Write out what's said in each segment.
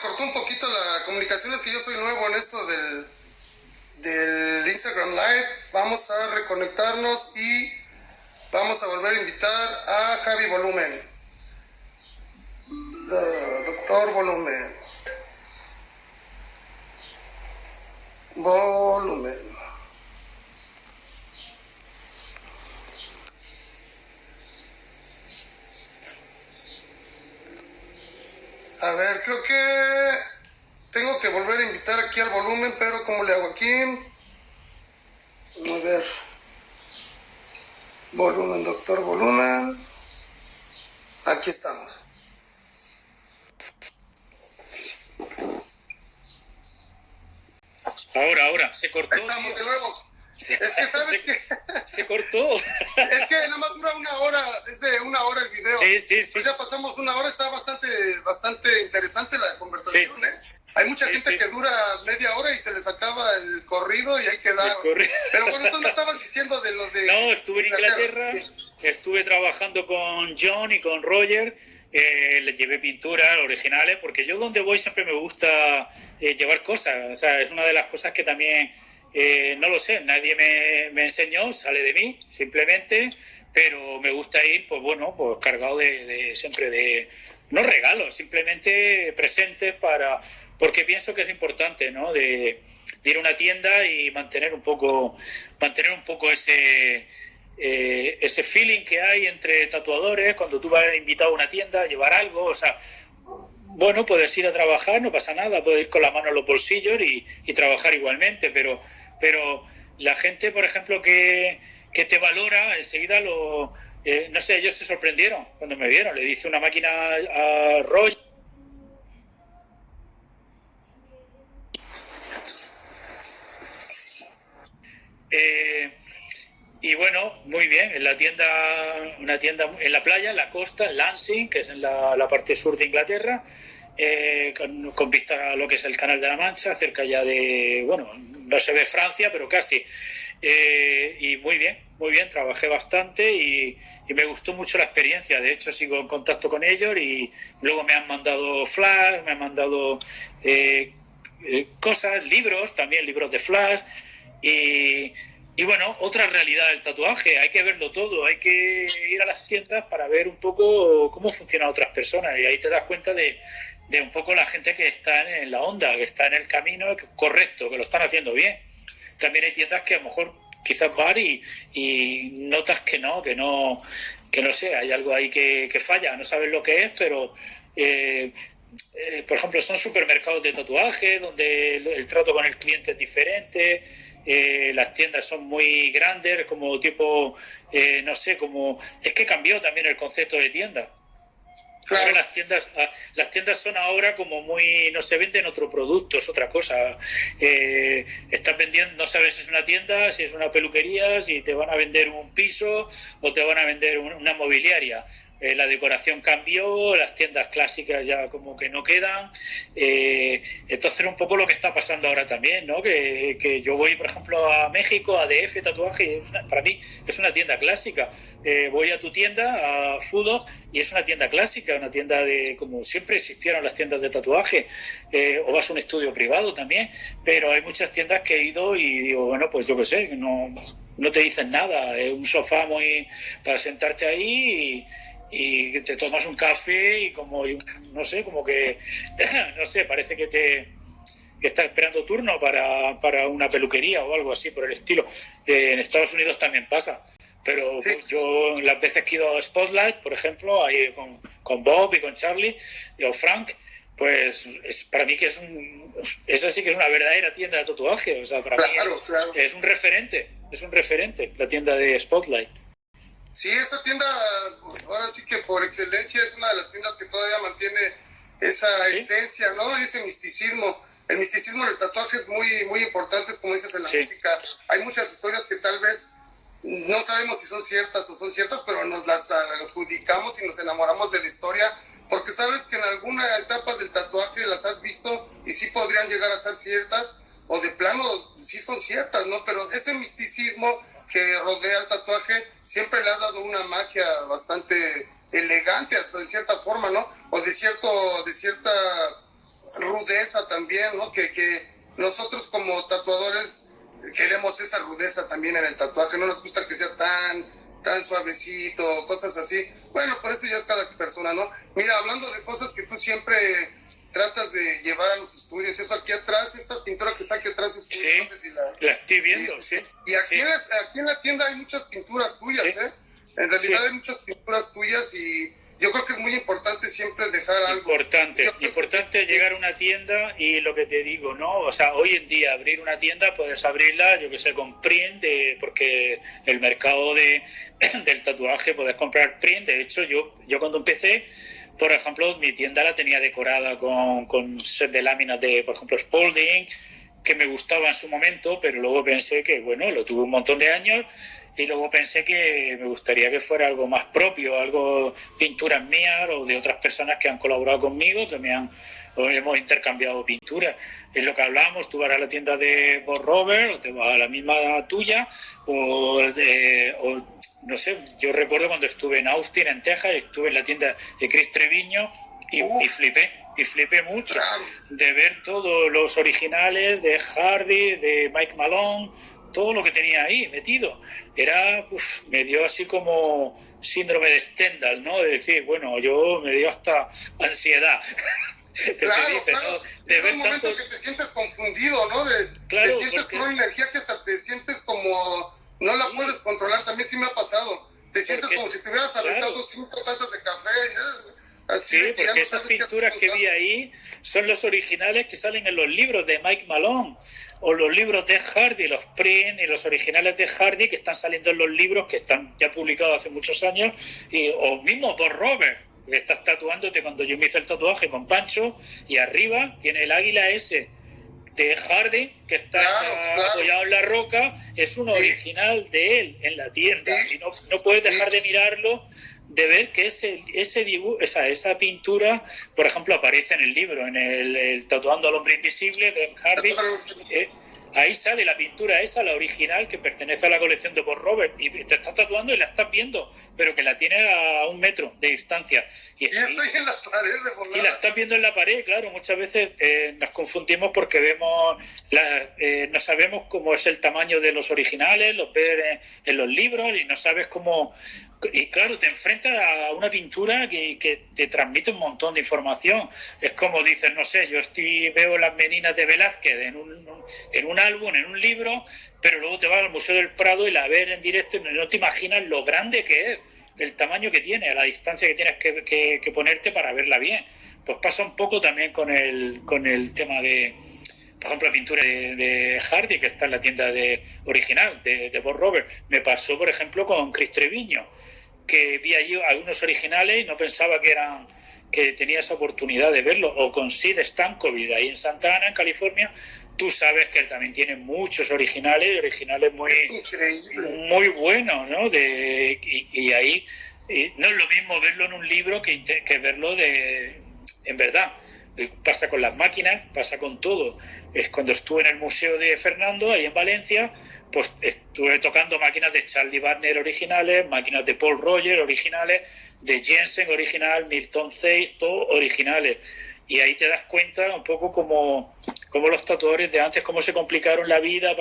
cortó un poquito la comunicación, es que yo soy nuevo en esto del Instagram Live. Vamos a reconectarnos y vamos a volver a invitar a Javi Volumen. Doctor Volumen. Volumen. A ver, creo que tengo que volver a invitar aquí al Volumen, pero ¿cómo le hago aquí? A ver. Volumen, doctor Volumen. Aquí estamos. Ahora, se cortó. Estamos de nuevo. Es que, ¿sabes qué? Se cortó. Es que nada más dura una hora, es de una hora el video. Sí. Pues ya pasamos una hora, está bastante interesante la conversación, Sí. ¿eh? Hay mucha gente que dura media hora y se les acaba el corrido y hay que dar. Pero bueno, tú no estabas diciendo de lo de... No, estuve en Inglaterra, estuve trabajando con John y con Roger, les llevé pinturas originales, porque yo donde voy siempre me gusta llevar cosas, o sea, es una de las cosas que también... no lo sé, nadie me enseñó, sale de mí, simplemente, pero me gusta ir, pues bueno, pues cargado siempre de, no regalos, simplemente presentes porque pienso que es importante, ¿no? De ir a una tienda y mantener un poco ese feeling que hay entre tatuadores, cuando tú vas invitado a una tienda, llevar algo, o sea, bueno, puedes ir a trabajar, no pasa nada, puedes ir con la mano en los bolsillos y trabajar igualmente, pero la gente, por ejemplo, que te valora, enseguida no sé, ellos se sorprendieron cuando me vieron. Le dice una máquina a Roy. Y bueno, muy bien, en la tienda, una tienda en la playa, en la costa, en Lansing, que es en la parte sur de Inglaterra, con vista a lo que es el Canal de la Mancha, cerca ya de, bueno, no se ve Francia, pero casi. Y muy bien, trabajé bastante y me gustó mucho la experiencia. De hecho, sigo en contacto con ellos y luego me han mandado flash, me han mandado cosas, libros, también libros de flash. Y bueno, otra realidad del tatuaje, hay que verlo todo, hay que ir a las tiendas para ver un poco cómo funcionan otras personas y ahí te das cuenta de un poco la gente que está en la onda, que está en el camino correcto, que lo están haciendo bien. También hay tiendas que a lo mejor quizás vas y notas que no sé, hay algo ahí que falla, no sabes lo que es, pero por ejemplo son supermercados de tatuaje donde el trato con el cliente es diferente. Las tiendas son muy grandes, como tipo, no sé, como... Es que cambió también el concepto de tienda. Claro. Ahora las tiendas son ahora como muy... No se venden otro producto, es otra cosa. Estás vendiendo, no sabes si es una tienda, si es una peluquería, si te van a vender un piso o te van a vender una mobiliaria. La decoración cambió, las tiendas clásicas ya como que no quedan. Entonces un poco lo que está pasando ahora también, ¿no? Que yo voy, por ejemplo, a México, a DF Tatuaje, para mí es una tienda clásica. Voy a tu tienda, a Fudo, y es una tienda clásica, una tienda de como siempre existieron las tiendas de tatuaje. O vas a un estudio privado también, pero hay muchas tiendas que he ido y digo, bueno, pues yo qué sé, no te dicen nada, es un sofá muy para sentarte ahí y te tomas un café y como, no sé, como que, no sé, parece que estás esperando turno para una peluquería o algo así por el estilo. En Estados Unidos también pasa, pero sí. Yo las veces que he ido a Spotlight, por ejemplo, ahí con Bob y con Charlie o Frank, pues para mí que esa sí que es una verdadera tienda de tatuaje, o sea, para mí es un referente la tienda de Spotlight. Sí, esa tienda, ahora sí que por excelencia es una de las tiendas que todavía mantiene esa esencia, ¿no? Ese misticismo. El misticismo del tatuaje es muy importante, como dices, en la música. Hay muchas historias que tal vez no sabemos si son ciertas o son ciertas, pero nos las adjudicamos y nos enamoramos de la historia, porque sabes que en alguna etapa del tatuaje las has visto y sí podrían llegar a ser ciertas, o de plano sí son ciertas, ¿no? Pero ese misticismo que rodea el tatuaje siempre le ha dado una magia bastante elegante hasta de cierta forma, ¿no? O de cierta rudeza también, ¿no? Que nosotros como tatuadores queremos esa rudeza también en el tatuaje, no nos gusta que sea tan suavecito, cosas así. Bueno, por eso ya es cada persona, ¿no? Mira, hablando de cosas que tú siempre tratas de llevar a los estudios, eso aquí atrás, esta pintura que está aquí atrás es... Sí, no sé si la estoy viendo, sí. Y aquí, aquí en la tienda hay muchas pinturas tuyas, ¿eh? En realidad hay muchas pinturas tuyas y yo creo que es muy importante siempre dejar algo. Importante llegar a una tienda y lo que te digo, ¿no? O sea, hoy en día abrir una tienda, puedes abrirla, yo que sé, con print, porque el mercado del tatuaje, puedes comprar print. De hecho, yo cuando empecé, por ejemplo, mi tienda la tenía decorada con set de láminas de, por ejemplo, Spalding, que me gustaba en su momento, pero luego pensé que, bueno, lo tuve un montón de años y luego pensé que me gustaría que fuera algo más propio, algo pinturas mías o de otras personas que han colaborado conmigo, que o hemos intercambiado pinturas. Es lo que hablábamos, tú vas a la tienda de Bob Robert o te vas a la misma tuya o no sé, yo recuerdo cuando estuve en Austin, en Texas, estuve en la tienda de Chris Treviño y flipé mucho de ver todos los originales de Hardy, de Mike Malone, todo lo que tenía ahí metido. Me dio así como síndrome de Stendhal, ¿no? De decir, bueno, yo me dio hasta ansiedad. Claro. De ver un momento tanto... que te sientes confundido, ¿no? Te sientes con una energía que hasta te sientes como... No la puedes controlar, también sí me ha pasado. Te sientes como si te hubieras aventado 5 tazas de café. Así sí, porque esas pinturas que vi ahí son los originales que salen en los libros de Mike Malone o los libros de Hardy, los print y los originales de Hardy que están saliendo en los libros que están ya publicados hace muchos años, o mismo por Robert, que estás tatuándote cuando yo me hice el tatuaje con Pancho y arriba tiene el águila ese de Hardy, que está apoyado en la roca, es un original de él en la tienda, y no puedes dejar de mirarlo, de ver que ese dibujo, esa pintura, por ejemplo, aparece en el libro, en el Tatuando al Hombre Invisible de Hardy. Ahí sale la pintura esa, la original, que pertenece a la colección de Bob Robert, y te estás tatuando y la estás viendo, pero que la tiene a 1 metro de distancia. Y estoy en la pared de volada. Y la estás viendo en la pared, claro. Muchas veces nos confundimos porque vemos, no sabemos cómo es el tamaño de los originales, los ves en los libros y no sabes cómo... Y claro, te enfrentas a una pintura que te transmite un montón de información. Es como dices, no sé, yo veo las meninas de Velázquez en un álbum, en un libro, pero luego te vas al Museo del Prado y la ves en directo y no te imaginas lo grande que es, el tamaño que tiene, a la distancia que tienes que ponerte para verla bien. Pues pasa un poco también con el tema de, por ejemplo, la pintura de Hardy, que está en la tienda original de Bob Robert. Me pasó, por ejemplo, con Chris Treviño, que vi allí algunos originales y no pensaba que tenía esa oportunidad de verlo, o con Sid Stankovic ahí en Santa Ana, en California. Tú sabes que él también tiene muchos originales muy buenos, ¿no? Y ahí no es lo mismo verlo en un libro que verlo en verdad. Pasa con las máquinas, pasa con todo. Es cuando estuve en el Museo de Fernando, ahí en Valencia, pues estuve tocando máquinas de Charlie Barner originales, máquinas de Paul Roger originales, de Jensen original, Milton Zeiss, todos originales. Y ahí te das cuenta un poco como los tatuadores de antes, cómo se complicaron la vida,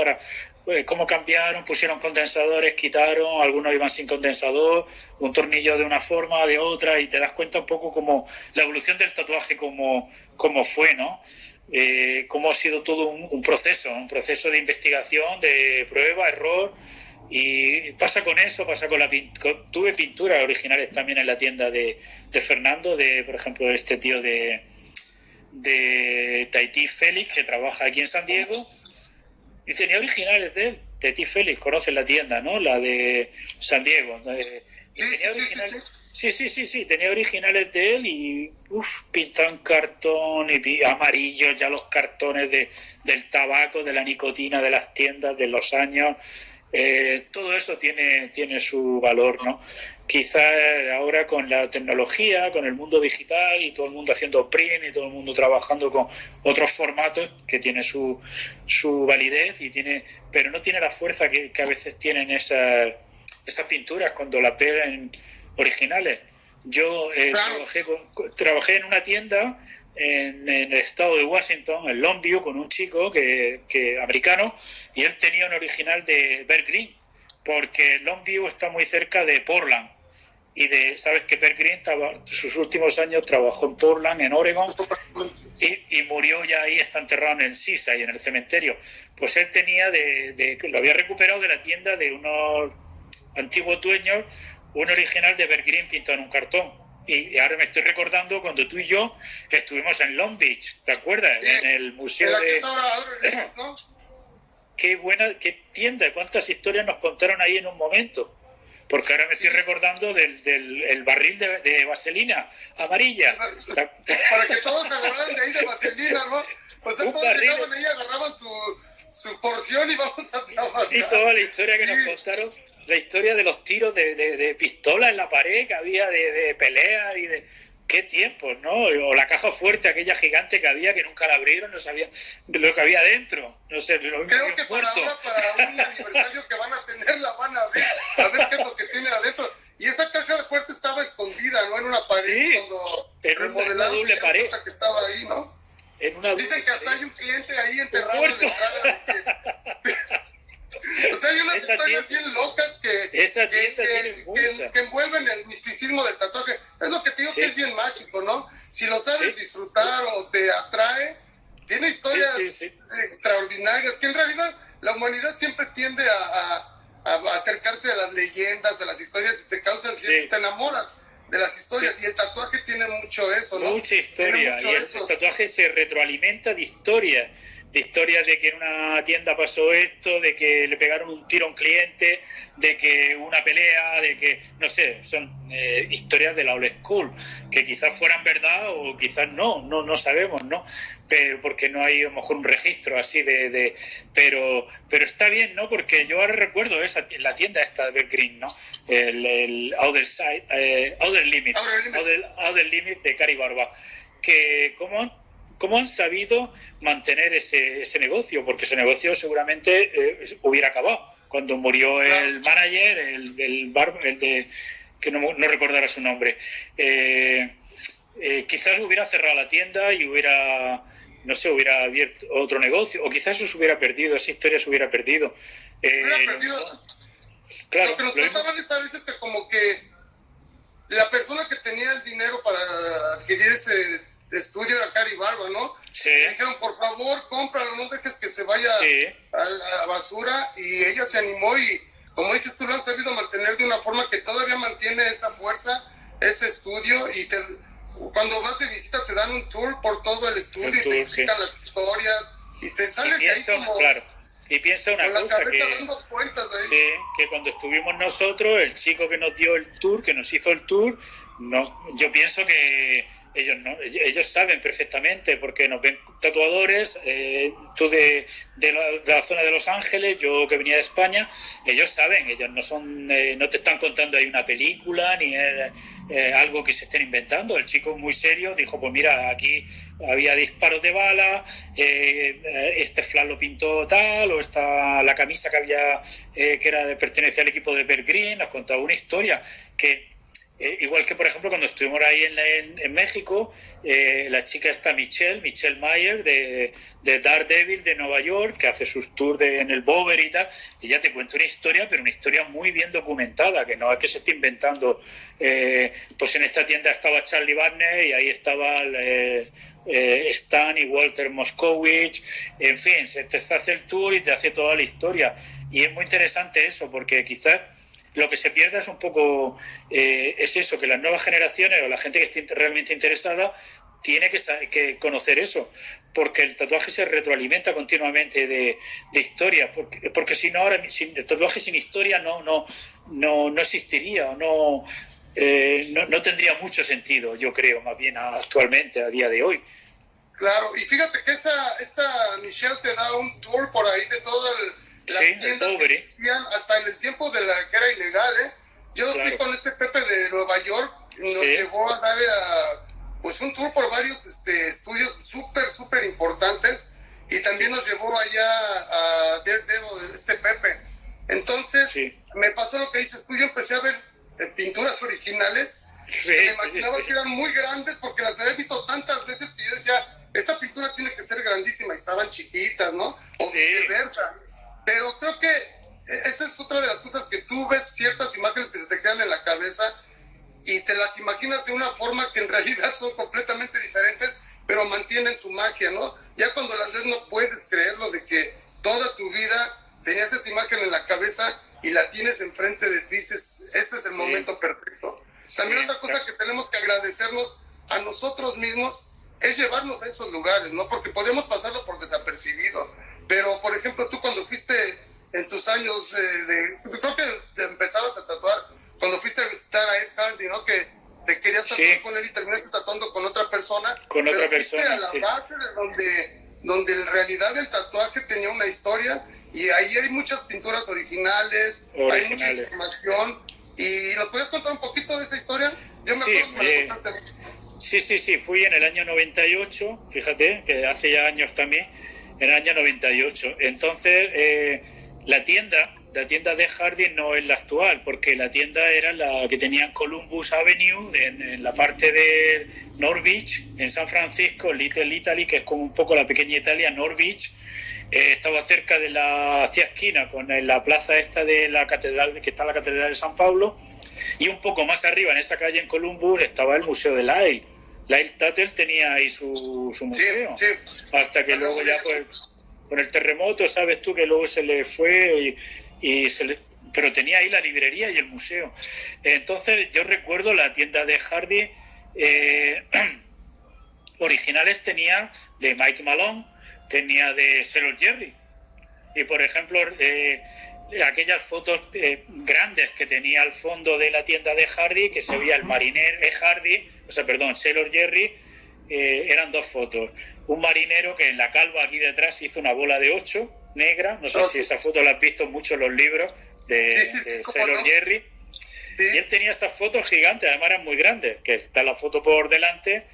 cómo cambiaron, pusieron condensadores, quitaron, algunos iban sin condensador, un tornillo de una forma, de otra, y te das cuenta un poco como la evolución del tatuaje, cómo fue, ¿no? Cómo ha sido todo un proceso de investigación, de prueba, error. Y pasa con eso, tuve pinturas originales también en la tienda de Fernando, por ejemplo, este tío de Tahití Félix, que trabaja aquí en San Diego, y tenía originales de él. Tahití Félix, conoces la tienda, ¿no? La de San Diego. Sí, tenía originales de él y pintado en cartón y amarillo, ya los cartones del tabaco, de la nicotina, de las tiendas, de los años. Todo eso tiene su valor, ¿no? Quizás ahora con la tecnología, con el mundo digital y todo el mundo haciendo print y todo el mundo trabajando con otros formatos que tiene su validez pero no tiene la fuerza que a veces tienen esas pinturas cuando las ven originales. Yo trabajé en una tienda en el estado de Washington, en Longview, con un chico americano, y él tenía un original de Bear Grylls, porque Longview está muy cerca de Portland. Sabes que Bear Grylls sus últimos años trabajó en Portland, en Oregon, y murió ya ahí, está enterrado en Seaside, en el cementerio. Pues él tenía lo había recuperado de la tienda de unos antiguos dueños, un original de Bear Grylls pintado en un cartón. Y ahora me estoy recordando cuando tú y yo estuvimos en Long Beach, ¿te acuerdas? Sí, en el museo ¿no? Qué tienda, cuántas historias nos contaron ahí en un momento. Porque ahora me estoy recordando del barril de vaselina amarilla. Para que todos se agarraran de ahí de vaselina, ¿no? Pues todos llegaban ahí, agarraban su porción y vamos a trabajar. Y toda la historia que nos contaron, la historia de los tiros de pistola en la pared que había, de peleas y de... Qué tiempos, ¿no? O la caja fuerte, aquella gigante que había, que nunca la abrieron, no sabían lo que había dentro. No sé, creo que para un aniversario que van a tener, la van a ver qué es lo que tiene adentro. Y esa caja fuerte estaba escondida, ¿no? En una pared, sí, cuando en una doble pared. Que estaba ahí, ¿no? Dicen que hasta hay un cliente ahí enterrado en la entrada. O sea, hay unas historias bien locas que envuelven el misticismo del tatuaje. Es lo que te digo, que es bien mágico, ¿no? Si lo sabes disfrutar o te atrae, tiene historias extraordinarias, que en realidad la humanidad siempre tiende a acercarse a las leyendas, a las historias, y te causan, te enamoras de las historias, y el tatuaje tiene mucho eso, ¿no? Mucha historia, y el tatuaje se retroalimenta de historias de que en una tienda pasó esto, de que le pegaron un tiro a un cliente, de que una pelea, de que, no sé, son historias de la old school, que quizás fueran verdad o quizás no sabemos, ¿no? Pero porque no hay a lo mejor un registro así pero está bien, ¿no? Porque yo ahora recuerdo la tienda esta de Bear Grylls, ¿no? El Outer Limit de Cari Barba, que ¿cómo han sabido mantener ese negocio? Porque ese negocio seguramente hubiera acabado cuando murió el manager, el de que no recordará su nombre. Quizás hubiera cerrado la tienda y hubiera abierto otro negocio, o quizás eso se hubiera perdido, esa historia se hubiera perdido. Claro, lo que nos contaban es a veces que como que la persona que tenía el dinero para adquirir ese estudio de Cari Barba, ¿no? Sí. Le dijeron, por favor, cómpralo, no dejes que se vaya a la basura, y ella se animó, y como dices tú, lo han sabido mantener de una forma que todavía mantiene esa fuerza, ese estudio, y cuando vas de visita te dan un tour por todo el estudio y te explican las historias, y te sales de ahí como... Claro. Y piensa una cosa, que cuando estuvimos nosotros, el chico que nos dio el tour, que nos hizo el tour, yo pienso que ellos saben perfectamente, porque nos ven tatuadores, tú de la zona de Los Ángeles, yo que venía de España, ellos saben, ellos no te están contando ahí una película ni algo que se estén inventando. El chico muy serio dijo, pues mira, aquí había disparos de bala, este flash lo pintó tal, o la camisa que había que pertenecía al equipo de Bear Grylls, nos contaba una historia que igual que, por ejemplo, cuando estuvimos ahí en México, la chica está Michelle Mayer, de Daredevil de Nueva York, que hace sus tours en el Bover y tal, y ya te cuenta una historia, pero una historia muy bien documentada, que no es que se esté inventando. Pues en esta tienda estaba Charlie Barnes, y ahí estaba Stan y Walter Moskowitz, en fin, te hace el tour y te hace toda la historia. Y es muy interesante eso, porque quizás lo que se pierde es un poco es eso, que las nuevas generaciones o la gente que esté realmente interesada tiene que conocer eso, porque el tatuaje se retroalimenta continuamente de historia, porque si no, ahora el tatuaje sin historia no existiría, o no tendría mucho sentido, yo creo, más bien actualmente, a día de hoy. Claro, y fíjate que esta Michelle te da un tour por ahí de todo las tiendas que existían hasta en el tiempo de la que era ilegal, ¿eh? Yo fui con este Pepe de Nueva York, y nos llevó a darle pues un tour por varios estudios súper importantes, y también nos llevó allá a Daredevil, Pepe. Entonces, me pasó lo que dices tú, yo empecé a ver pinturas originales, que me imaginaba que eran muy grandes, porque las había visto tantas veces que yo decía, estaban chiquitas, ¿no? O viceversa. Pero creo que esa es otra de las cosas, que tú ves ciertas imágenes que se te quedan en la cabeza y te las imaginas de una forma que en realidad son completamente diferentes, pero mantienen su magia, ¿no? Ya cuando las ves no puedes creerlo, de que toda tu vida tenías esa imagen en la cabeza y la tienes enfrente de ti. Dices, este es el momento perfecto. También otra cosa que tenemos que agradecernos a nosotros mismos es llevarnos a esos lugares, ¿no? Porque podemos pasarlo por desapercibido. Pero, por ejemplo, tú cuando fuiste en tus años, creo que te empezabas a tatuar cuando fuiste a visitar a Ed Hardy, ¿no? Que te querías tatuar con él y terminaste tatuando con otra persona. Con otra persona, a la base de donde en realidad el tatuaje tenía una historia, y ahí hay muchas pinturas originales. Hay mucha información. ¿Y nos puedes contar un poquito de esa historia? Yo me acuerdo que me la contaste. Sí, fui en el año 98, fíjate, que hace ya años también, en el año 98. Entonces, la tienda de Hardy no es la actual, porque la tienda era la que tenía en Columbus Avenue, en la parte de North Beach, en San Francisco, Little Italy, que es como un poco la pequeña Italia. North Beach estaba cerca de hacia esquina con la plaza esta de la catedral, que está la catedral de San Pablo, y un poco más arriba, en esa calle en Columbus, estaba el Museo de Lyle. Lyle Tuttle tenía ahí su museo, hasta que luego ya pues con el terremoto, sabes tú, que luego se le fue pero tenía ahí la librería y el museo. Entonces yo recuerdo la tienda de Hardy, originales tenía de Mike Malone, tenía de Sailor Jerry, y por ejemplo aquellas fotos grandes que tenía al fondo de la tienda de Hardy, que se veía el marinero Sailor Jerry, eran dos fotos. Un marinero que en la calva aquí detrás hizo una bola de 8 negra, no sé si esa foto la has visto mucho en los libros de Sailor Jerry. Y él tenía esas fotos gigantes, además eran muy grandes, que está la foto por delante,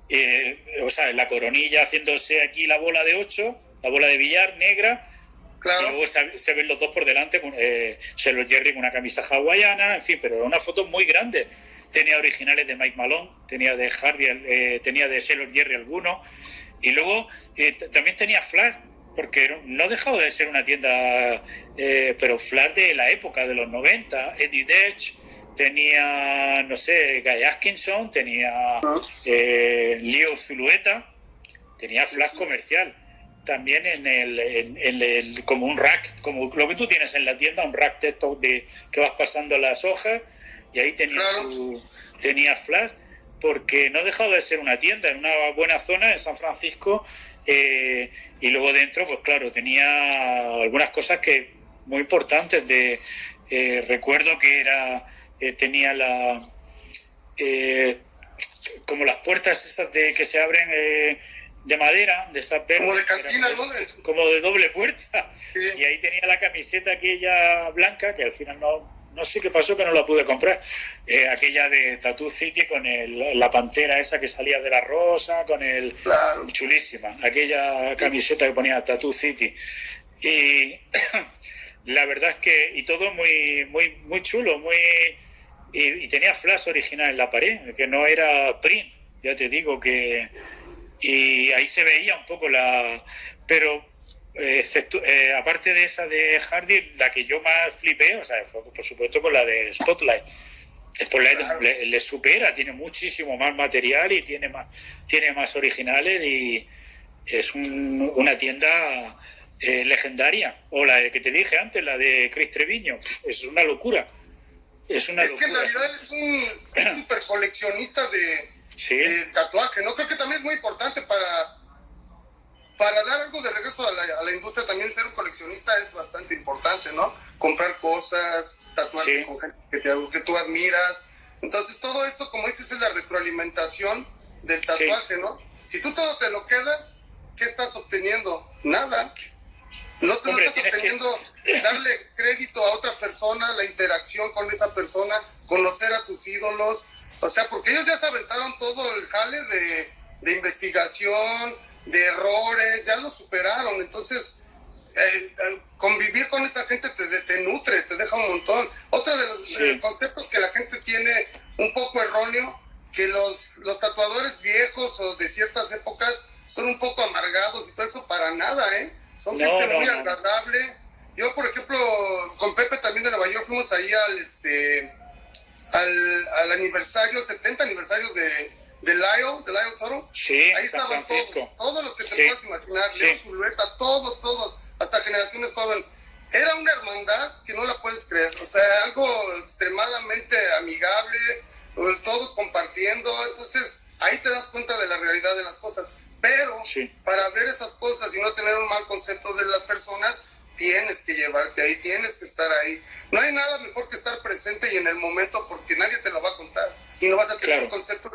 en la coronilla haciéndose aquí la bola de 8, la bola de billar negra. Claro. Y luego se ven los dos por delante, con Sailor Jerry con una camisa hawaiana, en fin, pero una foto muy grande. Tenía originales de Mike Malone, tenía de Hardy, tenía de Sailor Jerry algunos, y luego también tenía Flash, porque no ha dejado de ser una tienda, pero Flash de la época de los 90, Eddie Detch, tenía, no sé, Guy Atkinson, tenía Leo Zulueta, tenía Flash comercial. También en el como un rack, como lo que tú tienes en la tienda, un rack de estos que vas pasando las hojas, y ahí tenía Flash, porque no ha dejado de ser una tienda en una buena zona en San Francisco, y luego dentro, pues claro, tenía algunas cosas que muy importantes. Recuerdo que tenía como las puertas esas que se abren de madera, de esas verdes, como de cantina, ¿no? Como de doble puerta. Sí. Y ahí tenía la camiseta aquella blanca, que al final no sé qué pasó, que no la pude comprar. Aquella de Tattoo City con la pantera esa que salía de la rosa, con claro. Chulísima, aquella camiseta que ponía Tattoo City. Y la verdad es que, y todo muy, muy, muy chulo, y tenía flash original en la pared, que no era print, ya te digo que... Y ahí se veía un poco pero aparte de esa de Hardy, la que yo más flipé, fue por supuesto con la de Spotlight. Spotlight le supera, tiene muchísimo más material y tiene más originales, y es una tienda legendaria. O la que te dije antes, la de Chris Treviño, es una locura. Es que en realidad es un super coleccionista de tatuaje, ¿no? Creo que también es muy importante para dar algo de regreso a la industria. También ser un coleccionista es bastante importante, ¿no? Comprar cosas, tatuarte con gente que tú admiras. Entonces todo eso, como dices, es la retroalimentación del tatuaje, ¿no? Si tú todo te lo quedas, ¿qué estás obteniendo? Nada. No estás obteniendo darle crédito a otra persona, la interacción con esa persona, conocer a tus ídolos. O sea, porque ellos ya se aventaron todo el jale de investigación, de errores, ya lo superaron. Entonces, convivir con esa gente te nutre, te deja un montón. Otro de los conceptos que la gente tiene un poco erróneo, que los tatuadores viejos o de ciertas épocas son un poco amargados y todo eso, para nada. son gente muy agradable. Yo, por ejemplo, con Pepe también de Nueva York fuimos ahí al aniversario, 70 aniversario de Lyle Toro. Sí, ahí estaban todos los que te puedas imaginar, Leo Zulueta, todos, hasta generaciones jóvenes. Era una hermandad que no la puedes creer, o sea, algo extremadamente amigable, todos compartiendo, entonces ahí te das cuenta de la realidad de las cosas. Pero para ver esas cosas y no tener un mal concepto de las personas, tienes que llevarte ahí, tienes que estar ahí. No hay nada mejor que estar presente y en el momento, porque nadie te lo va a contar y no vas a tener un concepto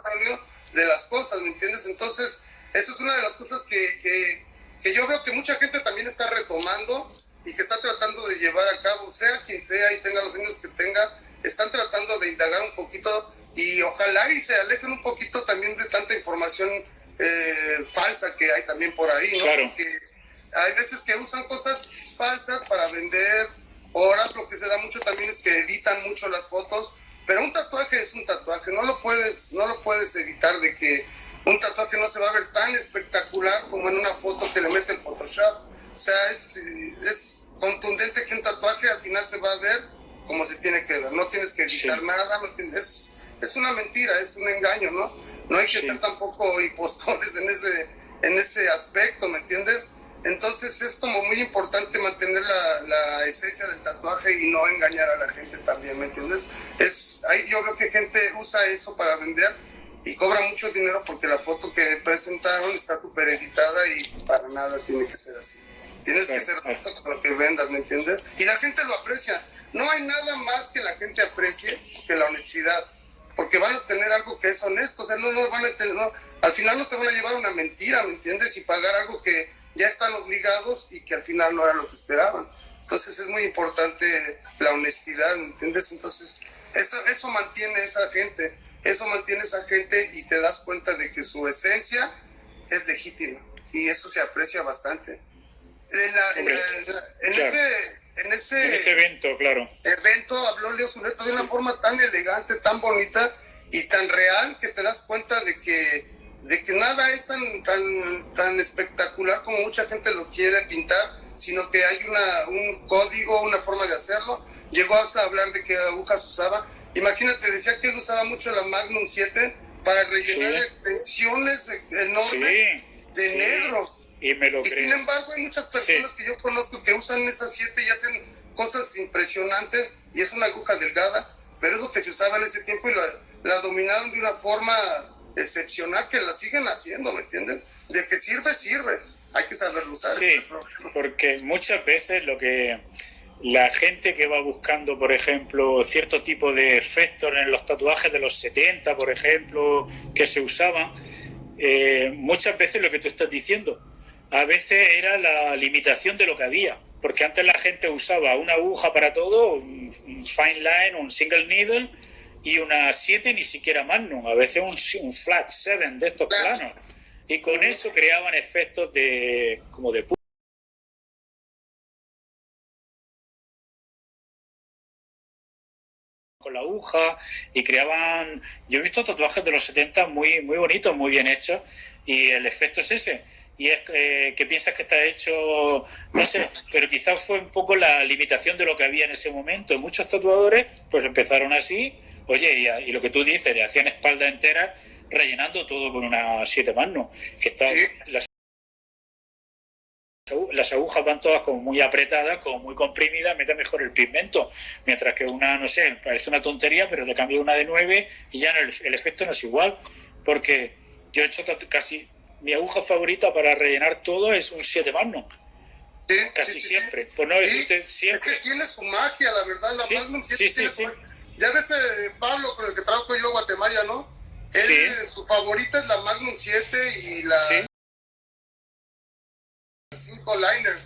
de las cosas, ¿me entiendes? Entonces, eso es una de las cosas que yo veo que mucha gente también está retomando y que está tratando de llevar a cabo, sea quien sea y tenga los años que tenga, están tratando de indagar un poquito y ojalá y se alejen un poquito también de tanta información falsa que hay también por ahí, ¿no? Porque hay veces que usan cosas falsas para vender horas, lo que se da mucho también es que editan mucho las fotos, pero un tatuaje es un tatuaje, no lo puedes evitar de que un tatuaje no se va a ver tan espectacular como en una foto que le mete el Photoshop. O sea, es contundente que un tatuaje al final se va a ver como se tiene que ver, no tienes que editar nada, es una mentira, es un engaño, ¿no? No hay que ser tampoco impostores en ese aspecto, ¿me entiendes? Entonces es como muy importante mantener la esencia del tatuaje y no engañar a la gente también, ¿me entiendes? Ahí yo veo que gente usa eso para vender y cobra mucho dinero porque la foto que presentaron está súper editada y para nada tiene que ser así. Tienes que ser honesto con lo que vendas, ¿me entiendes? Y la gente lo aprecia. No hay nada más que la gente aprecie que la honestidad, porque van a obtener algo que es honesto, o sea, no van a tener, al final no se van a llevar una mentira, ¿me entiendes? Y pagar algo que ya están obligados y que al final no era lo que esperaban. Entonces es muy importante la honestidad, ¿me entiendes? Entonces eso mantiene esa gente y te das cuenta de que su esencia es legítima y eso se aprecia bastante. En ese evento habló Leo Zulueta de una forma tan elegante, tan bonita y tan real que te das cuenta de que nada es tan espectacular como mucha gente lo quiere pintar, sino que hay un código, una forma de hacerlo. Llegó hasta hablar de qué agujas usaba. Imagínate, decía que él usaba mucho la Magnum 7 para rellenar extensiones enormes de negro. Y sin embargo hay muchas personas que yo conozco que usan esas 7 y hacen cosas impresionantes y es una aguja delgada, pero es lo que se usaba en ese tiempo y la dominaron de una forma excepcional que la siguen haciendo, ¿me entiendes? De que sirve, hay que saberlo usar. Porque muchas veces lo que la gente que va buscando, por ejemplo, cierto tipo de efectos en los tatuajes de los 70, por ejemplo, que se usaban, muchas veces lo que tú estás diciendo, a veces era la limitación de lo que había, porque antes la gente usaba una aguja para todo, un fine line, un single needle y una 7, ni siquiera Magnum, a veces un flat 7 de estos planos, y con eso creaban efectos como de con la aguja y creaban, yo he visto tatuajes de los 70 muy bonitos, muy bien hechos, y el efecto es ese, y es que piensas que está hecho, no sé, pero quizás fue un poco la limitación de lo que había en ese momento. Muchos tatuadores pues empezaron así, oye, y lo que tú dices, le hacían espalda entera rellenando todo con una 7 Magnum, que está las agujas van todas como muy apretadas, como muy comprimidas, mete mejor el pigmento, mientras que una, no sé, parece una tontería, pero le cambio una de 9 y ya el efecto no es igual, porque yo he hecho casi, mi aguja favorita para rellenar todo es un 7 Magnum. Casi siempre, por no decirte siempre. Es que tiene su magia, la verdad, la Magnum 7 Ya ves, Pablo, con el que trabajo yo, Guatemala, ¿no? Su favorita es la Magnum 7 y la 5 liner.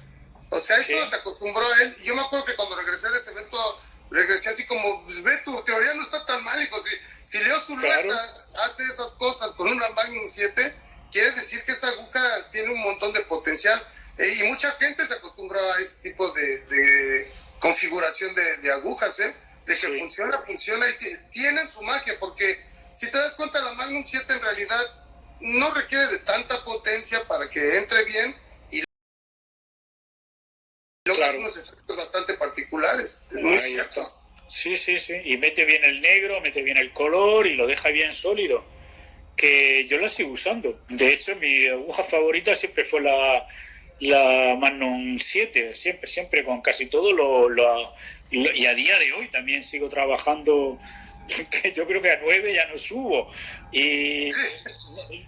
O sea, eso se acostumbró a él. Y yo me acuerdo que cuando regresé de ese evento, regresé así como, pues ve, tu teoría no está tan mal, hijo. Si Leo Zulueta hace esas cosas con una Magnum 7, quiere decir que esa aguja tiene un montón de potencial. Y mucha gente se acostumbró a ese tipo de configuración de agujas, de que funciona y tienen su magia, porque si te das cuenta, la Magnum 7 en realidad no requiere de tanta potencia para que entre bien logras unos efectos bastante particulares. Es muy cierto. Sí, sí, sí. Y mete bien el negro, mete bien el color y lo deja bien sólido. Que yo la sigo usando. De hecho, mi aguja favorita siempre fue la Magnum 7. Siempre, con casi todo y a día de hoy también sigo trabajando. Que yo creo que a 9 ya no subo. Y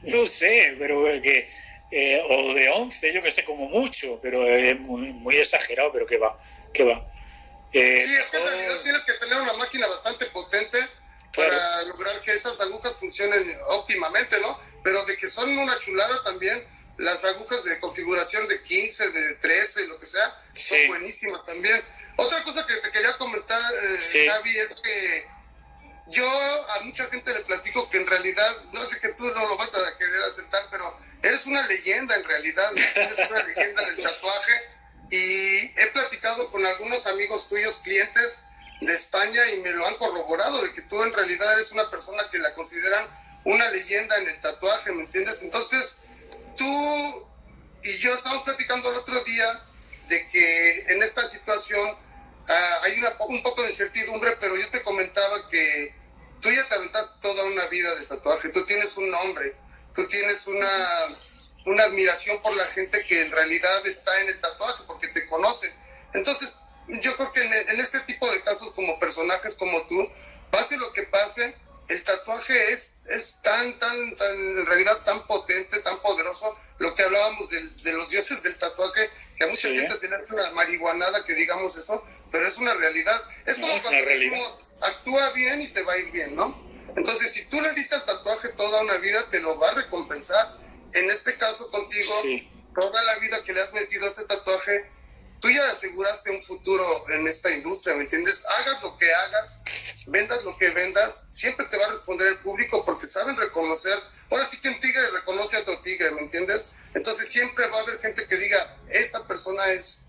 no sé, pero o de 11, yo que sé, como mucho, pero es muy exagerado, pero que va. Sí, es que en realidad tienes que tener una máquina bastante potente para lograr que esas agujas funcionen óptimamente, ¿no? Pero de que son una chulada también, las agujas de configuración de 15, de 13, lo que sea, son buenísimas también. Otra cosa que te quería comentar, Javi, es que yo a mucha gente le platico que en realidad, no sé que tú no lo vas a querer aceptar, pero eres una leyenda en realidad, eres una leyenda del tatuaje, y he platicado con algunos amigos tuyos, clientes de España, y me lo han corroborado, de que tú en realidad eres una persona que la consideran una leyenda en el tatuaje, ¿me entiendes? Entonces, tú y yo estábamos platicando el otro día de que en esta situación hay un poco de incertidumbre, pero yo te comentaba que tú ya te aventaste toda una vida de tatuaje, tú tienes un nombre, tú tienes una admiración por la gente que en realidad está en el tatuaje, porque te conoce. Entonces, yo creo que en este tipo de casos, como personajes como tú, pase lo que pase, el tatuaje es tan, en realidad tan potente, tan poderoso, lo que hablábamos de los dioses del tatuaje, que a mucha gente se le hace una marihuanada que digamos eso, pero es una realidad. Es como cuando decimos, actúa bien y te va a ir bien, ¿no? Entonces, si tú le diste al tatuaje toda una vida, te lo va a recompensar. En este caso contigo, toda la vida que le has metido a este tatuaje, tú ya aseguraste un futuro en esta industria, ¿me entiendes? Hagas lo que hagas, vendas lo que vendas, siempre te va a responder el público porque saben reconocer. Ahora sí que un tigre reconoce a otro tigre, ¿me entiendes? Entonces siempre va a haber gente que diga, esta persona es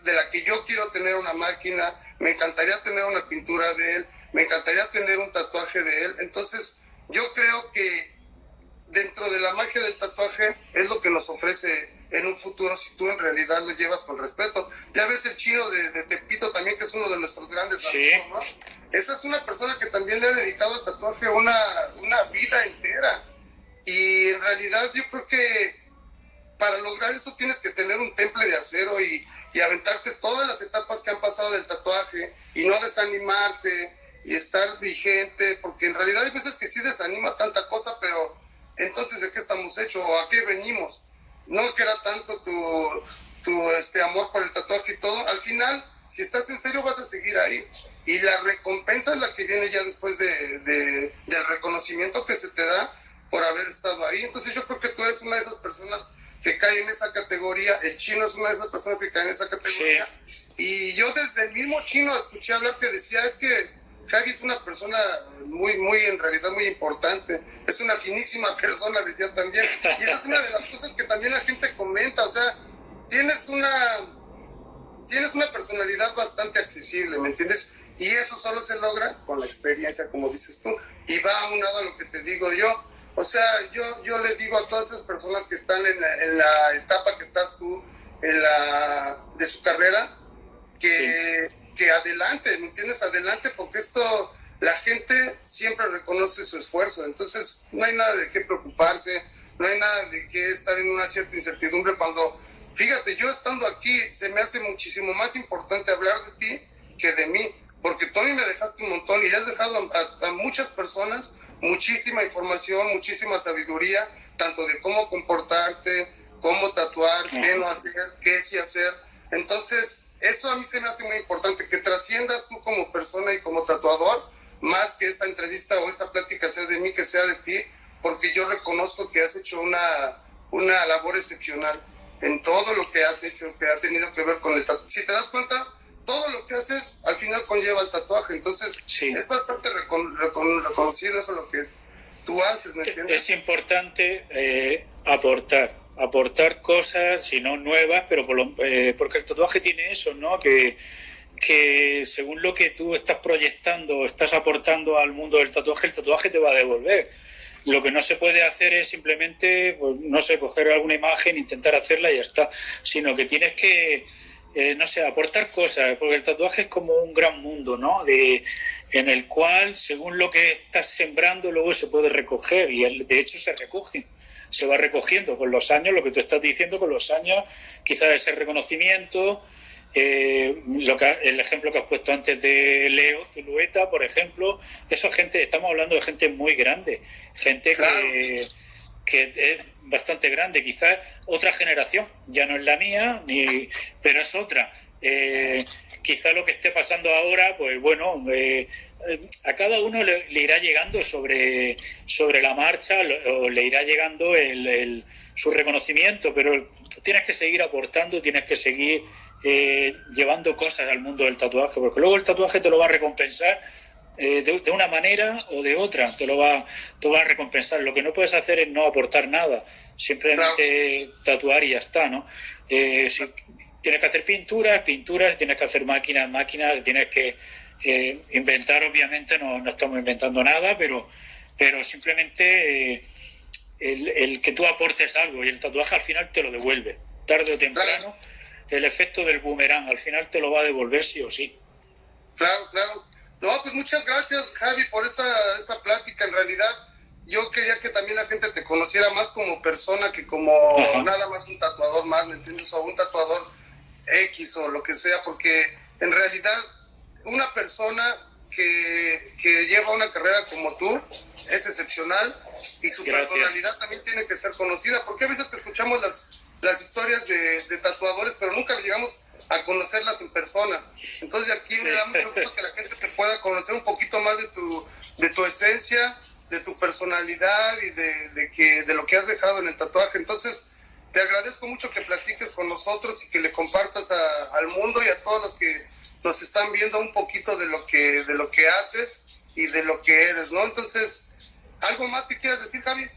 de la que yo quiero tener una máquina, me encantaría tener una pintura de él, me encantaría tener un tatuaje de él. Entonces yo creo que dentro de la magia del tatuaje es lo que nos ofrece en un futuro si tú en realidad lo llevas con respeto. Ya ves el chino de Tepito también, que es uno de nuestros grandes amigos, ¿no? Esa es una persona que también le ha dedicado al tatuaje una vida entera. Y en realidad yo creo que para lograr eso tienes que tener un temple de acero y aventarte todas las etapas que han pasado del tatuaje y no desanimarte y estar vigente, porque en realidad hay veces que sí desanima tanta cosa, pero entonces ¿de qué estamos hechos o a qué venimos? No que era tanto tu amor por el tatuaje y todo. Al final, si estás en serio, vas a seguir ahí. Y la recompensa es la que viene ya después del reconocimiento que se te da por haber estado ahí. Entonces yo creo que tú eres una de esas personas que cae en esa categoría. El chino es una de esas personas que cae en esa categoría. Y yo desde el mismo chino escuché hablar que decía, es que Javi es una persona muy, en realidad muy importante. Es una finísima persona, decía también. Y esa es una de las cosas que también la gente comenta. O sea, tienes una personalidad bastante accesible, ¿me entiendes? Y eso solo se logra con la experiencia, como dices tú. Y va aunado a lo que te digo yo. O sea, yo le digo a todas esas personas que están en la etapa que estás tú, de su carrera, que adelante, ¿me entiendes? Adelante, porque esto, la gente siempre reconoce su esfuerzo, entonces no hay nada de qué preocuparse, no hay nada de qué estar en una cierta incertidumbre cuando, fíjate, yo estando aquí, se me hace muchísimo más importante hablar de ti que de mí, porque tú a mí me dejaste un montón y has dejado a muchas personas muchísima información, muchísima sabiduría, tanto de cómo comportarte, cómo tatuar, qué no hacer, qué sí hacer. Entonces, eso a mí se me hace muy importante, que trasciendas tú como persona y como tatuador, más que esta entrevista o esta plática sea de mí, que sea de ti, porque yo reconozco que has hecho una labor excepcional en todo lo que has hecho, que ha tenido que ver con el tatuaje. Si te das cuenta, todo lo que haces al final conlleva el tatuaje, entonces es bastante reconocido eso lo que tú haces, ¿me entiendes? Es importante aportar cosas, si no nuevas, pero porque el tatuaje tiene eso, ¿no? Que según lo que tú estás proyectando, estás aportando al mundo del tatuaje, el tatuaje te va a devolver. Lo que no se puede hacer es simplemente, pues, no sé, coger alguna imagen, intentar hacerla y ya está, sino que tienes que no sé, aportar cosas, porque el tatuaje es como un gran mundo, ¿no? En el cual, según lo que estás sembrando, luego se puede recoger, y de hecho se recoge, se va recogiendo con los años, lo que tú estás diciendo, con los años, quizás ese reconocimiento, el ejemplo que has puesto antes de Leo Zulueta, por ejemplo, eso gente, estamos hablando de gente muy grande, gente que es bastante grande, quizás otra generación, ya no es la mía, pero es otra. Quizá lo que esté pasando ahora, pues bueno, a cada uno le irá llegando sobre la marcha, o le irá llegando su reconocimiento, pero tienes que seguir aportando, tienes que seguir llevando cosas al mundo del tatuaje, porque luego el tatuaje te lo va a recompensar de una manera o de otra, te va a recompensar. Lo que no puedes hacer es no aportar nada, simplemente tatuar y ya está, ¿no? Si tienes que hacer pinturas, tienes que hacer máquinas, tienes que inventar, obviamente no estamos inventando nada, pero simplemente el que tú aportes algo, y el tatuaje al final te lo devuelve, tarde o temprano. El efecto del boomerang al final te lo va a devolver sí o sí. Claro. No, pues muchas gracias, Javi, por esta plática. En realidad, yo quería que también la gente te conociera más como persona que como nada más un tatuador más, ¿me entiendes? O un tatuador X o lo que sea, porque en realidad una persona que lleva una carrera como tú es excepcional, y su personalidad también tiene que ser conocida, porque a veces que escuchamos las historias de tatuadores, pero nunca llegamos a conocerlas en persona. Entonces aquí me da mucho gusto que la gente te pueda conocer un poquito más de tu esencia, de tu personalidad y de lo que has dejado en el tatuaje. Entonces te agradezco mucho que platiques con nosotros y que le compartas al mundo y a todos los que nos están viendo un poquito de lo que haces y de lo que eres, ¿no? Entonces, ¿algo más que quieras decir, Javi?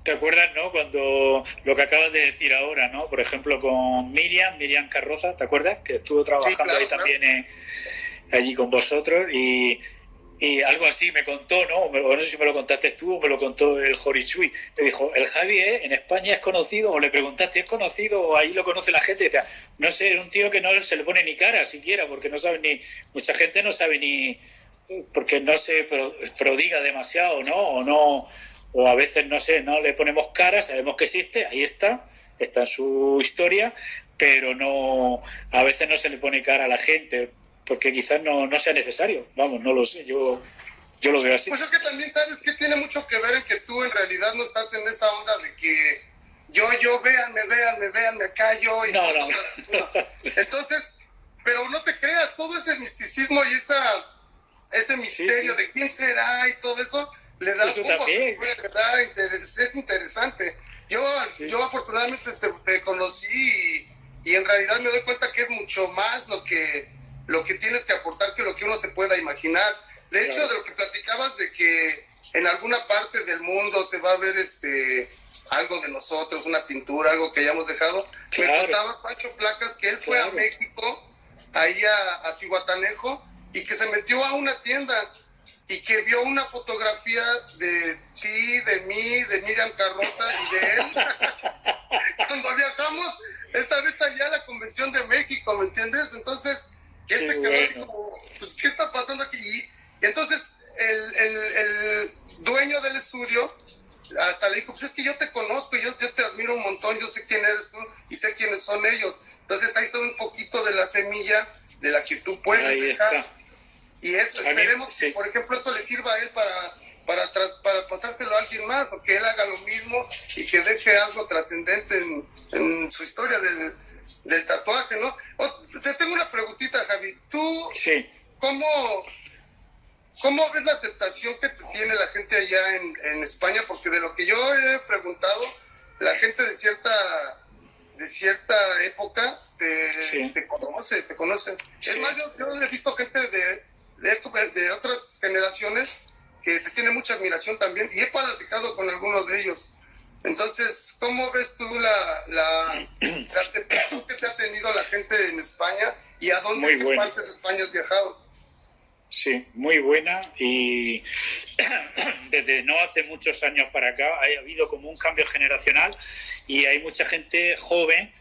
¿Te acuerdas, no? Cuando lo que acabas de decir ahora, ¿no? Por ejemplo, con Miriam Carroza, ¿te acuerdas? Que estuvo trabajando también allí con vosotros, y algo así me contó, ¿no? No sé si me lo contaste tú o me lo contó el Jorichui. Le dijo, el Javi en España es conocido, o le preguntaste, ¿es conocido? O ahí lo conoce la gente. Y decía, no sé, es un tío que no se le pone ni cara siquiera, porque no sabe mucha gente no sabe porque no se prodiga demasiado, ¿no? O a veces, no sé, no le ponemos cara, sabemos que existe, ahí está en su historia, pero a veces no se le pone cara a la gente, porque quizás no sea necesario. Vamos, no lo sé, yo lo veo así. Pues es que también sabes que tiene mucho que ver en que tú en realidad no estás en esa onda de que yo, véanme acá, yo. Y no. Entonces, pero no te creas, todo ese misticismo y ese misterio de quién será y todo eso, le da eso también. Es interesante. Yo afortunadamente te conocí y en realidad me doy cuenta que es mucho más lo que tienes que aportar que lo que uno se pueda imaginar. De hecho, de lo que platicabas de que en alguna parte del mundo se va a ver algo de nosotros, una pintura, algo que hayamos dejado. Me contaba Pancho Placas que él fue a México, ahí a Zihuatanejo, y que se metió a una tienda y que vio una fotografía de ti, de mí, de Miriam Carroza y de él. Cuando viajamos esa vez allá a la Convención de México, ¿me entiendes? Entonces, él se quedó así como, pues, ¿qué está pasando aquí? Y entonces el dueño del estudio hasta le dijo, pues es que yo te conozco, yo te admiro un montón, yo sé quién eres tú y sé quiénes son ellos. Entonces ahí está un poquito de la semilla de la que tú puedes dejar. Y eso, esperemos que, por ejemplo, eso le sirva a él para pasárselo a alguien más, o que él haga lo mismo y que deje algo trascendente en su historia del tatuaje, ¿no? Te tengo una preguntita, Javi. ¿Tú cómo ves la aceptación que tiene la gente allá en España? Porque de lo que yo he preguntado, la gente de cierta época te conoce. Sí. Es más, yo he visto gente de otras generaciones que te tiene mucha admiración también, y he platicado con algunos de ellos. Entonces, ¿cómo ves tú la aceptación que te ha tenido la gente en España, y a dónde, qué partes de España has viajado? Sí, muy buena, y desde no hace muchos años para acá ha habido como un cambio generacional, y hay mucha gente joven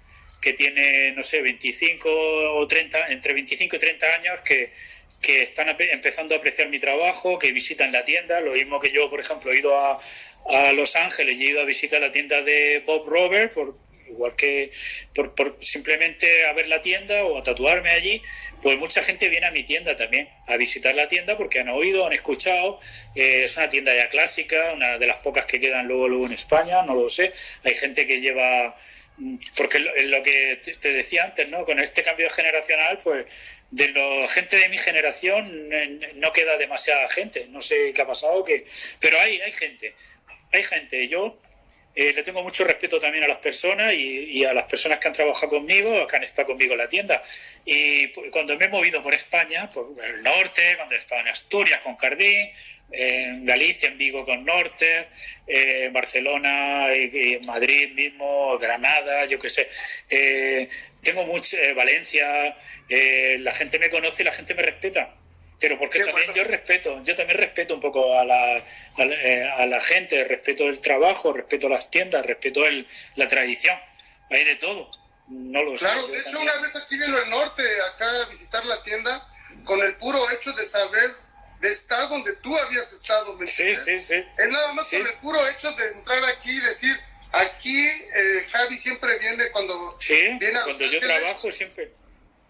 que tiene, no sé, 25 o 30, entre 25 y 30 años, que están empezando a apreciar mi trabajo, que visitan la tienda. Lo mismo que yo, por ejemplo, he ido a Los Ángeles y he ido a visitar la tienda de Bob Roberts, igual que por simplemente a ver la tienda o a tatuarme allí. Pues mucha gente viene a mi tienda también a visitar la tienda porque han oído, han escuchado. Es una tienda ya clásica, una de las pocas que quedan luego en España, no lo sé. Hay gente que lleva, porque lo que te decía antes, ¿no? Con este cambio generacional, pues de la gente de mi generación no queda demasiada gente. No sé qué ha pasado, pero hay gente. Yo le tengo mucho respeto también a las personas y a las personas que han trabajado conmigo, que han estado conmigo en la tienda. Y cuando me he movido por España, por el norte, cuando he estado en Asturias con Cardín, en Galicia, en Vigo con Norte, en Barcelona, en Madrid mismo, Granada, yo qué sé. Tengo mucho, Valencia, la gente me conoce y la gente me respeta. Pero porque también yo también respeto un poco a la gente, respeto el trabajo, respeto las tiendas, respeto la tradición. Hay de todo. No lo sé. Claro, de hecho una vez aquí vino el norte, acá a visitar la tienda, con el puro hecho de saber, de estar donde tú habías estado. Sí. Es nada más con el puro hecho de entrar aquí y decir, aquí Javi siempre viene cuando viene a cuando yo trabajo siempre.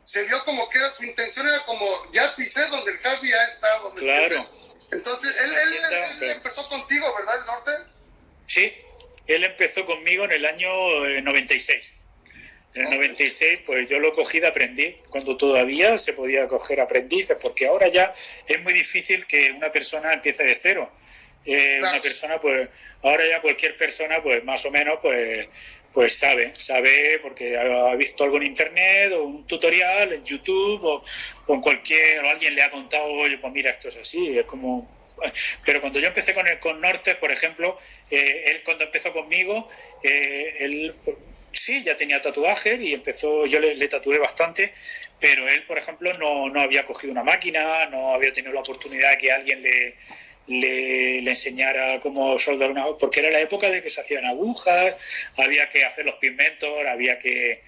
Se vio como que era su intención, era como, ya pisé donde el Javi ha estado. Claro. Entonces, él empezó contigo, ¿verdad, el norte? Sí, él empezó conmigo en el año 96. En el 96, pues yo lo cogí de aprendiz, cuando todavía se podía coger aprendices, porque ahora ya es muy difícil que una persona empiece de cero. Claro. Una persona, pues, ahora ya cualquier persona, pues más o menos, pues sabe porque ha visto algo en internet o un tutorial en YouTube o alguien le ha contado, oye, pues mira, esto es así, es como. Pero cuando yo empecé con Norte, por ejemplo, él cuando empezó conmigo, él sí, ya tenía tatuajes y yo le tatué bastante, pero él, por ejemplo, no había cogido una máquina, no había tenido la oportunidad de que alguien le enseñara cómo soldar porque era la época de que se hacían agujas, había que hacer los pigmentos, había que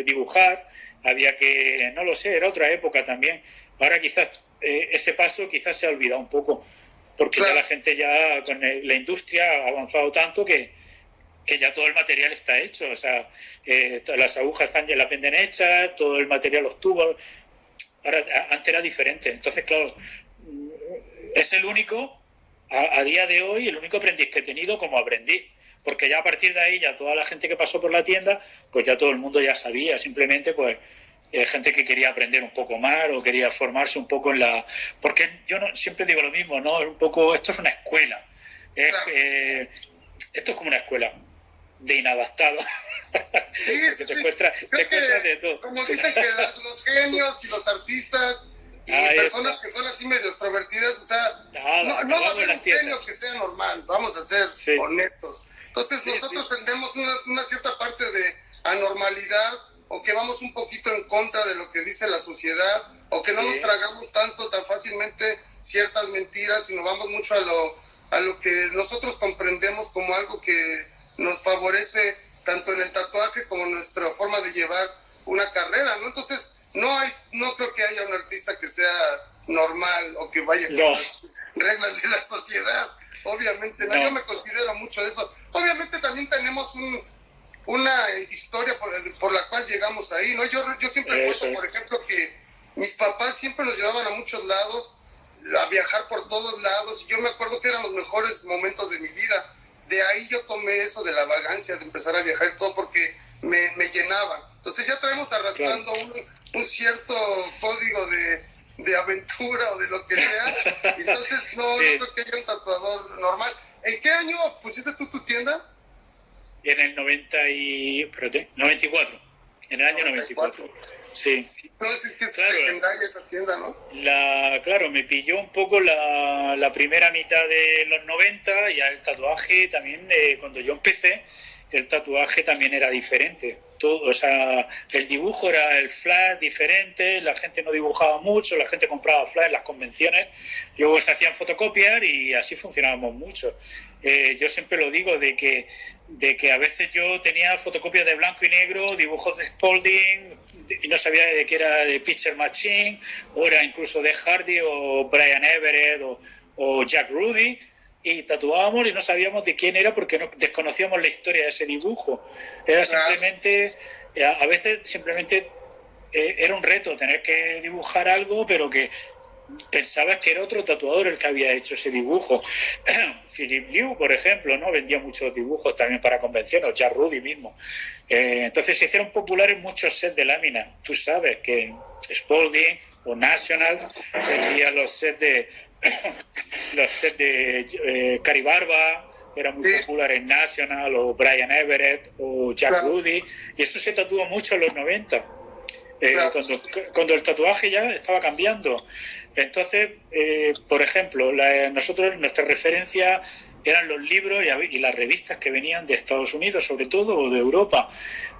dibujar, había que, no lo sé, era otra época también. Ahora quizás ese paso quizás se ha olvidado un poco, porque claro, ya la gente ya con la industria ha avanzado tanto que ya todo el material está hecho, o sea, las agujas ya las venden hechas, todo el material, los tubos. Ahora, antes era diferente, entonces claro, es el único, a día de hoy, el único aprendiz que he tenido como aprendiz, porque ya a partir de ahí, ya toda la gente que pasó por la tienda, pues ya todo el mundo ya sabía, simplemente pues gente que quería aprender un poco más o quería formarse un poco porque yo siempre digo lo mismo, ¿no? Un poco, esto es una escuela, esto es como una escuela de inadaptados. Sí, te encuentras de todo. Como dicen que los genios y los artistas y personas que son así medio extrovertidas, o sea, no va a haber un genio que sea normal, vamos a ser honestos. Entonces nosotros tenemos una cierta parte de anormalidad, o que vamos un poquito en contra de lo que dice la sociedad, o que no nos tragamos tan fácilmente ciertas mentiras, sino vamos mucho a lo que nosotros comprendemos como algo que nos favorece tanto en el tatuaje como en nuestra forma de llevar una carrera, ¿no? Entonces, no creo que haya un artista que sea normal o que vaya con las reglas de la sociedad. Obviamente, no, yo me considero mucho de eso. Obviamente también tenemos una historia por la cual llegamos ahí, ¿no? Yo siempre cuento, por ejemplo, que mis papás siempre nos llevaban a muchos lados, a viajar por todos lados, y yo me acuerdo que eran los mejores momentos de mi vida. De ahí yo tomé eso de la vagancia, de empezar a viajar y todo, porque me llenaba. Entonces ya traemos arrastrando un cierto código de aventura o de lo que sea. Entonces no creo que haya un tatuador normal. ¿En qué año pusiste tú tu tienda? En el 94. En el año 94. Sí. No, es que es legendaria esa tienda, ¿no? Claro, me pilló un poco la primera mitad de los 90 y el tatuaje también, cuando yo empecé, el tatuaje también era diferente. Todo, o sea, el dibujo era el flash diferente, la gente no dibujaba mucho, la gente compraba flash en las convenciones, luego se hacían fotocopiar y así funcionábamos mucho. Yo siempre lo digo de que a veces yo tenía fotocopias de blanco y negro, dibujos de Spalding y no sabía de qué era de Picture Machine, o era incluso de Hardy o Brian Everett o Jack Rudy, y tatuábamos y no sabíamos de quién era porque no desconocíamos la historia de ese dibujo. Era simplemente, a veces simplemente era un reto tener que dibujar algo, pero que pensabas que era otro tatuador el que había hecho ese dibujo. Philip Liu, por ejemplo, no vendía muchos dibujos también para convenciones, o Jack Rudy mismo. Entonces se hicieron populares muchos sets de láminas. Tú sabes que Spalding o National vendía los sets de Cary Barba, era muy popular en National, o Brian Everett o Jack Rudy, y eso se tatuó mucho en los 90. Cuando el tatuaje ya estaba cambiando. Entonces, por ejemplo, nosotros, nuestra referencia eran los libros y las revistas que venían de Estados Unidos, sobre todo, o de Europa.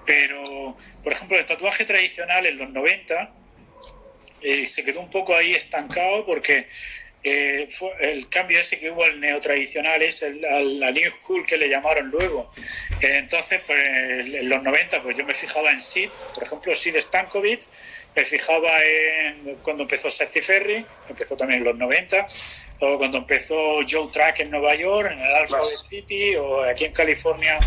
Pero, por ejemplo, el tatuaje tradicional en los 90 se quedó un poco ahí estancado porque fue el cambio ese que hubo al neotradicional, es la New School que le llamaron luego. Entonces, pues, en los 90 pues yo me fijaba en Sid, por ejemplo, Sid Stankovic, me fijaba en cuando empezó Seth Ferry, empezó también en los 90, o cuando empezó Joe Track en Nueva York, en el Alphabet City, o aquí en California,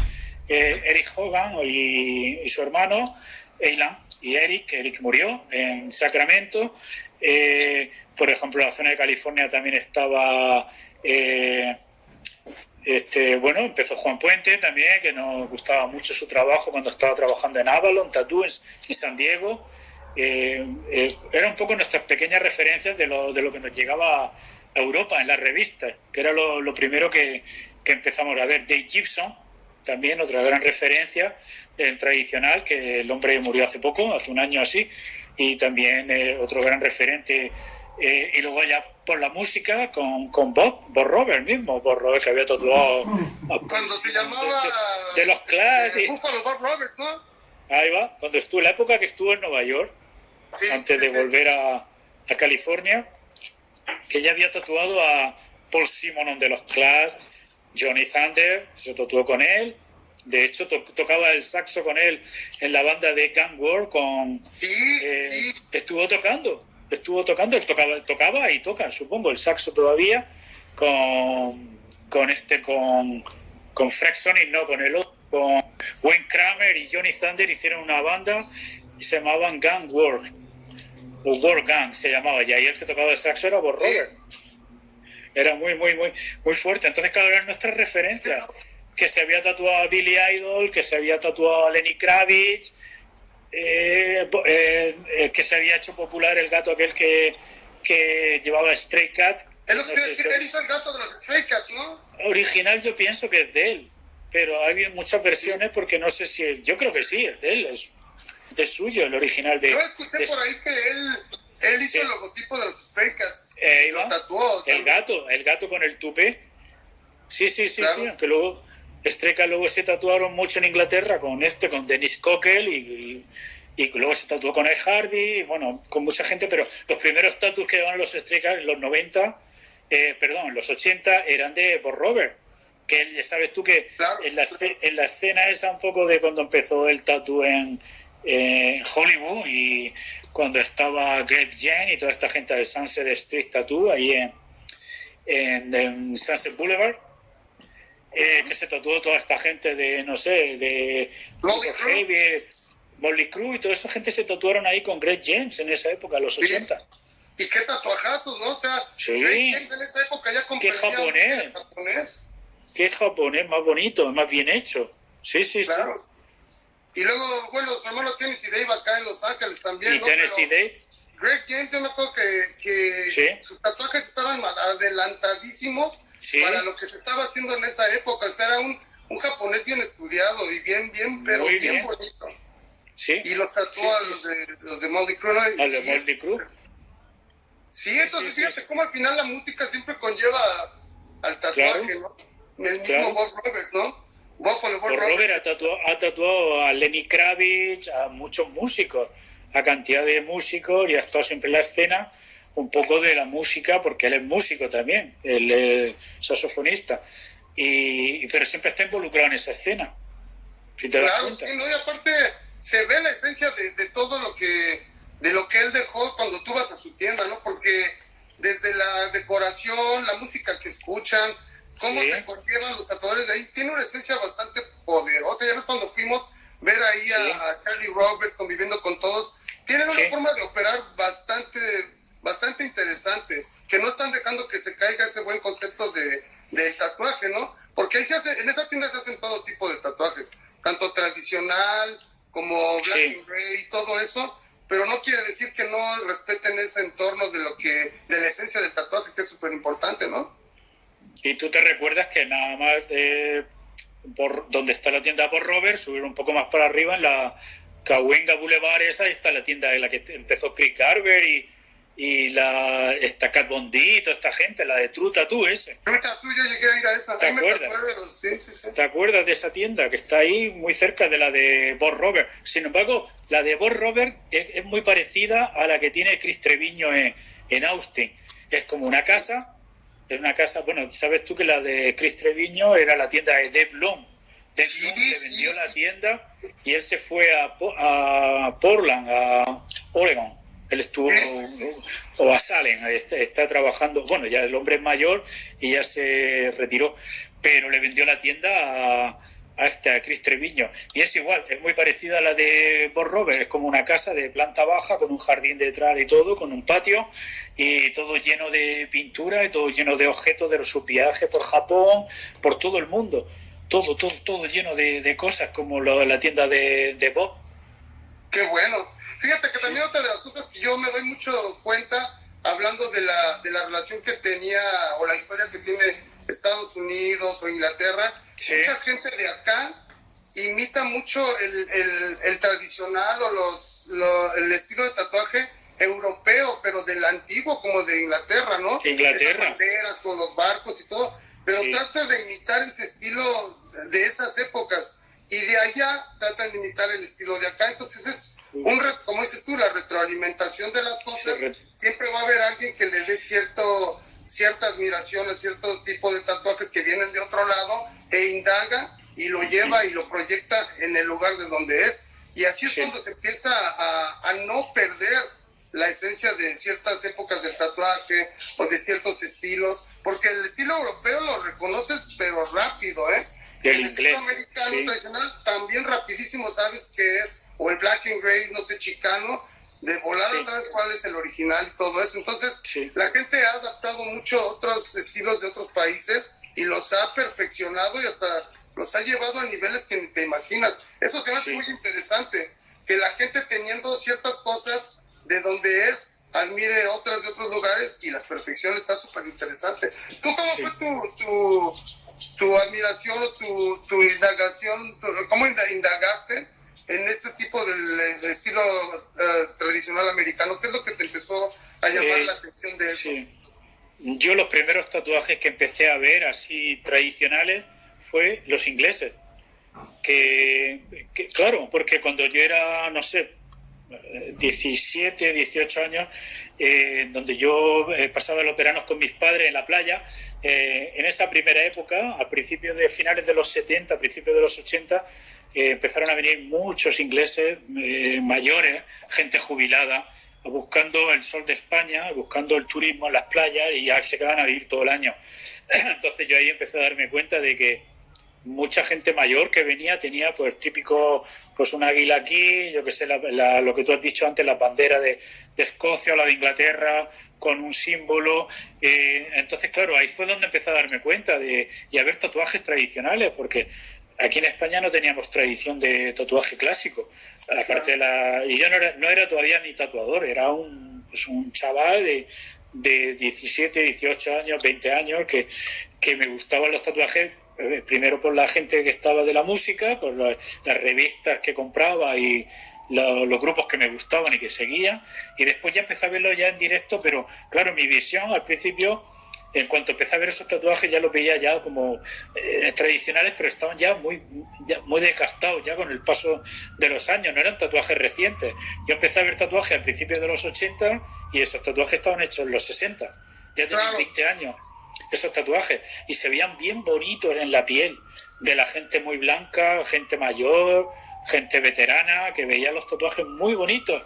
Eric Hogan y su hermano, Eilan, y Eric murió en Sacramento. Por ejemplo, en la zona de California también estaba, empezó Juan Puente también, que nos gustaba mucho su trabajo cuando estaba trabajando en Avalon Tattoo en San Diego. Eran un poco nuestras pequeñas referencias de lo que nos llegaba a Europa en las revistas, que era lo primero que empezamos a ver. Dave Gibson, también otra gran referencia, el tradicional, que el hombre murió hace poco, hace un año así, y también otro gran referente. Y luego ya por la música con Bob Roberts mismo, Bob Roberts, que había tatuado cuando se llamaba de los Clash, Buffalo Bob Roberts, ¿no? Ahí va, cuando estuvo, la época que estuvo en Nueva York, antes de volver a California, que ya había tatuado a Paul Simonon de los Clash, Johnny Thunder, se tatuó con él. De hecho, tocaba el saxo con él en la banda de Gang War. Estuvo tocando, él tocaba y toca, supongo, el saxo todavía con Frank Sonic, no, con el otro, con Wayne Kramer y Johnny Thunder hicieron una banda y se llamaban Gang War, o War Gang se llamaba, y ahí el que tocaba el saxo era Bob Robert. Era muy, muy, muy, muy fuerte. Entonces, claro, eran nuestras referencias. Que se había tatuado a Billy Idol, que se había tatuado a Lenny Kravitz, que se había hecho popular el gato aquel que llevaba Stray Cat. Es lo que quiero decir, él hizo el gato de los Stray Cats, ¿no? Original yo pienso que es de él, pero hay muchas versiones porque no sé si... Yo creo que sí, es de él, es suyo el original de... Yo escuché por ahí que él hizo el logotipo de los Stray Cats, lo tatuó. El gato con el tupé. Sí, aunque luego... Stray Cats luego se tatuaron mucho en Inglaterra con Dennis Cockle y luego se tatuó con Ed Hardy, bueno, con mucha gente, pero los primeros tatus que daban los Stray Cats en los 90, en los 80 eran de Bob Robert, que él, ya sabes tú que en la escena esa un poco de cuando empezó el tatu en Hollywood y cuando estaba Greg Jen y toda esta gente del Sunset Street Tattoo ahí en Sunset Boulevard, que se tatuó toda esta gente de, no sé, de Motley Crue y toda esa gente se tatuaron ahí con Greg James en esa época, los 80. Y qué tatuajazos, ¿no? O sea, Greg James en esa época ya comprendía japonés. Qué japonés más bonito, más bien hecho. Sí. Y luego, bueno, su hermano Tennessee Dave acá en Los Ángeles también, ¿no? Tennessee Dave. Greg James, yo me acuerdo que sus tatuajes estaban adelantadísimos para lo que se estaba haciendo en esa época. O sea, era un japonés bien estudiado y bien bonito. Sí. Y los tatuó a los de Motley Crue, ¿no? A los de Motley Crue. Sí, entonces fíjate cómo al final la música siempre conlleva al tatuaje, ¿no? El mismo Bob Roberts, ¿no? Buffalo, Bob Paul Roberts. Robert ha tatuado a Lenny Kravitz, a muchos músicos, a cantidad de músicos, y ha estado siempre en la escena un poco de la música, porque él es músico también, él es saxofonista, pero siempre está involucrado en esa escena. Si te das Claro, cuenta. sí, ¿no? Y aparte se ve la esencia de todo de lo que él dejó cuando tú vas a su tienda, ¿no? Porque desde la decoración, la música que escuchan, cómo Sí. se comportan los tatuadores de ahí, tiene una esencia bastante poderosa. Ya ves cuando fuimos ver ahí Sí. a Charlie Roberts conviviendo con todos, tienen una Sí. forma de operar bastante interesante, que no están dejando que se caiga ese buen concepto del tatuaje, ¿no? Porque ahí en esa tienda se hacen todo tipo de tatuajes, tanto tradicional como black Sí. and gray y todo eso, pero no quiere decir que no respeten ese entorno de la esencia del tatuaje, que es súper importante, ¿no? Y tú te recuerdas que nada más por donde está la tienda por Robert, subir un poco más para arriba en la Cahuenga Boulevard, esa, ahí está la tienda en la que empezó Chris Carver y está Kat Von D, toda esta gente, la de True Tattoo ese. True Tattoo, yo llegué a ir a esa. ¿Te acuerdas? Sí. ¿Te acuerdas de esa tienda que está ahí muy cerca de la de Bob Robert? Sin embargo, la de Bob Robert es muy parecida a la que tiene Chris Treviño en Austin. Es como una casa. Es una casa, bueno, sabes tú que la de Chris Treviño era la tienda de Dave Long. Dave Long le vendió la tienda y él se fue a Portland, a Oregon. Él estuvo, o a Salem, está trabajando, bueno, ya el hombre es mayor y ya se retiró, pero le vendió la tienda a Chris Treviño. Y es igual, es muy parecida a la de Bob Robert, es como una casa de planta baja con un jardín detrás y todo, con un patio y todo lleno de pintura y todo lleno de objetos de sus viajes por Japón, por todo el mundo. Todo lleno de cosas como la tienda de Bob. Qué bueno. Fíjate que también otra de las cosas que yo me doy mucho cuenta, hablando de la relación que tenía o la historia que tiene Estados Unidos o Inglaterra, mucha gente de acá imita mucho el tradicional o el estilo de tatuaje europeo, pero del antiguo, como de Inglaterra, ¿no? Inglaterra. Esas banderas con los barcos y todo, pero tratan de imitar ese estilo de esas épocas, y de allá tratan de imitar el estilo de acá. Entonces es como dices tú, la retroalimentación de las cosas. Siempre va a haber alguien que le dé cierta admiración a cierto tipo de tatuajes que vienen de otro lado, e indaga y lo lleva y lo proyecta en el lugar de donde es. Y así es cuando se empieza a no perder la esencia de ciertas épocas del tatuaje o de ciertos estilos, porque el estilo europeo lo reconoces pero rápido, ¿eh? El estilo americano tradicional también rapidísimo sabes qué es, o el black and gray, no sé, chicano, de volada sabes cuál es el original y todo eso. Entonces la gente ha adaptado mucho otros estilos de otros países y los ha perfeccionado y hasta los ha llevado a niveles que ni te imaginas. Eso se me hace muy interesante, que la gente teniendo ciertas cosas de donde es, admire otras de otros lugares, y las perfecciones está súper interesante. ¿Tú cómo fue tu admiración o tu indagación? ¿Cómo indagaste en este tipo de estilo tradicional americano? ¿Qué es lo que te empezó a llamar la atención de eso? Yo los primeros tatuajes que empecé a ver así tradicionales fue los ingleses. Claro, porque cuando yo era, no sé, 17, 18 años, donde yo pasaba los veranos con mis padres en la playa, en esa primera época, a principios de finales de los 70, a principios de los 80, empezaron a venir muchos ingleses mayores, gente jubilada, buscando el sol de España, buscando el turismo en las playas, y ya se quedaban a vivir todo el año. Entonces yo ahí empecé a darme cuenta de que mucha gente mayor que venía tenía pues típico, pues un águila aquí, yo que sé, lo que tú has dicho antes, la bandera de Escocia o la de Inglaterra con un símbolo. Entonces, claro, ahí fue donde empecé a darme cuenta y a ver tatuajes tradicionales, porque aquí en España no teníamos tradición de tatuaje clásico. Aparte y yo no era todavía ni tatuador, era un chaval de 17, 18 años, 20 años, que me gustaban los tatuajes. Primero por la gente que estaba de la música, por las revistas que compraba y los grupos que me gustaban y que seguía, y después ya empecé a verlo ya en directo, pero claro, mi visión al principio En cuanto empecé a ver esos tatuajes ya los veía ya como tradicionales, pero estaban ya muy desgastados ya con el paso de los años, no eran tatuajes recientes. Yo empecé a ver tatuajes al principio de los 80 y esos tatuajes estaban hechos en los 60. Ya tenían 20 años esos tatuajes y se veían bien bonitos en la piel de la gente muy blanca, gente mayor, gente veterana, que veía los tatuajes muy bonitos.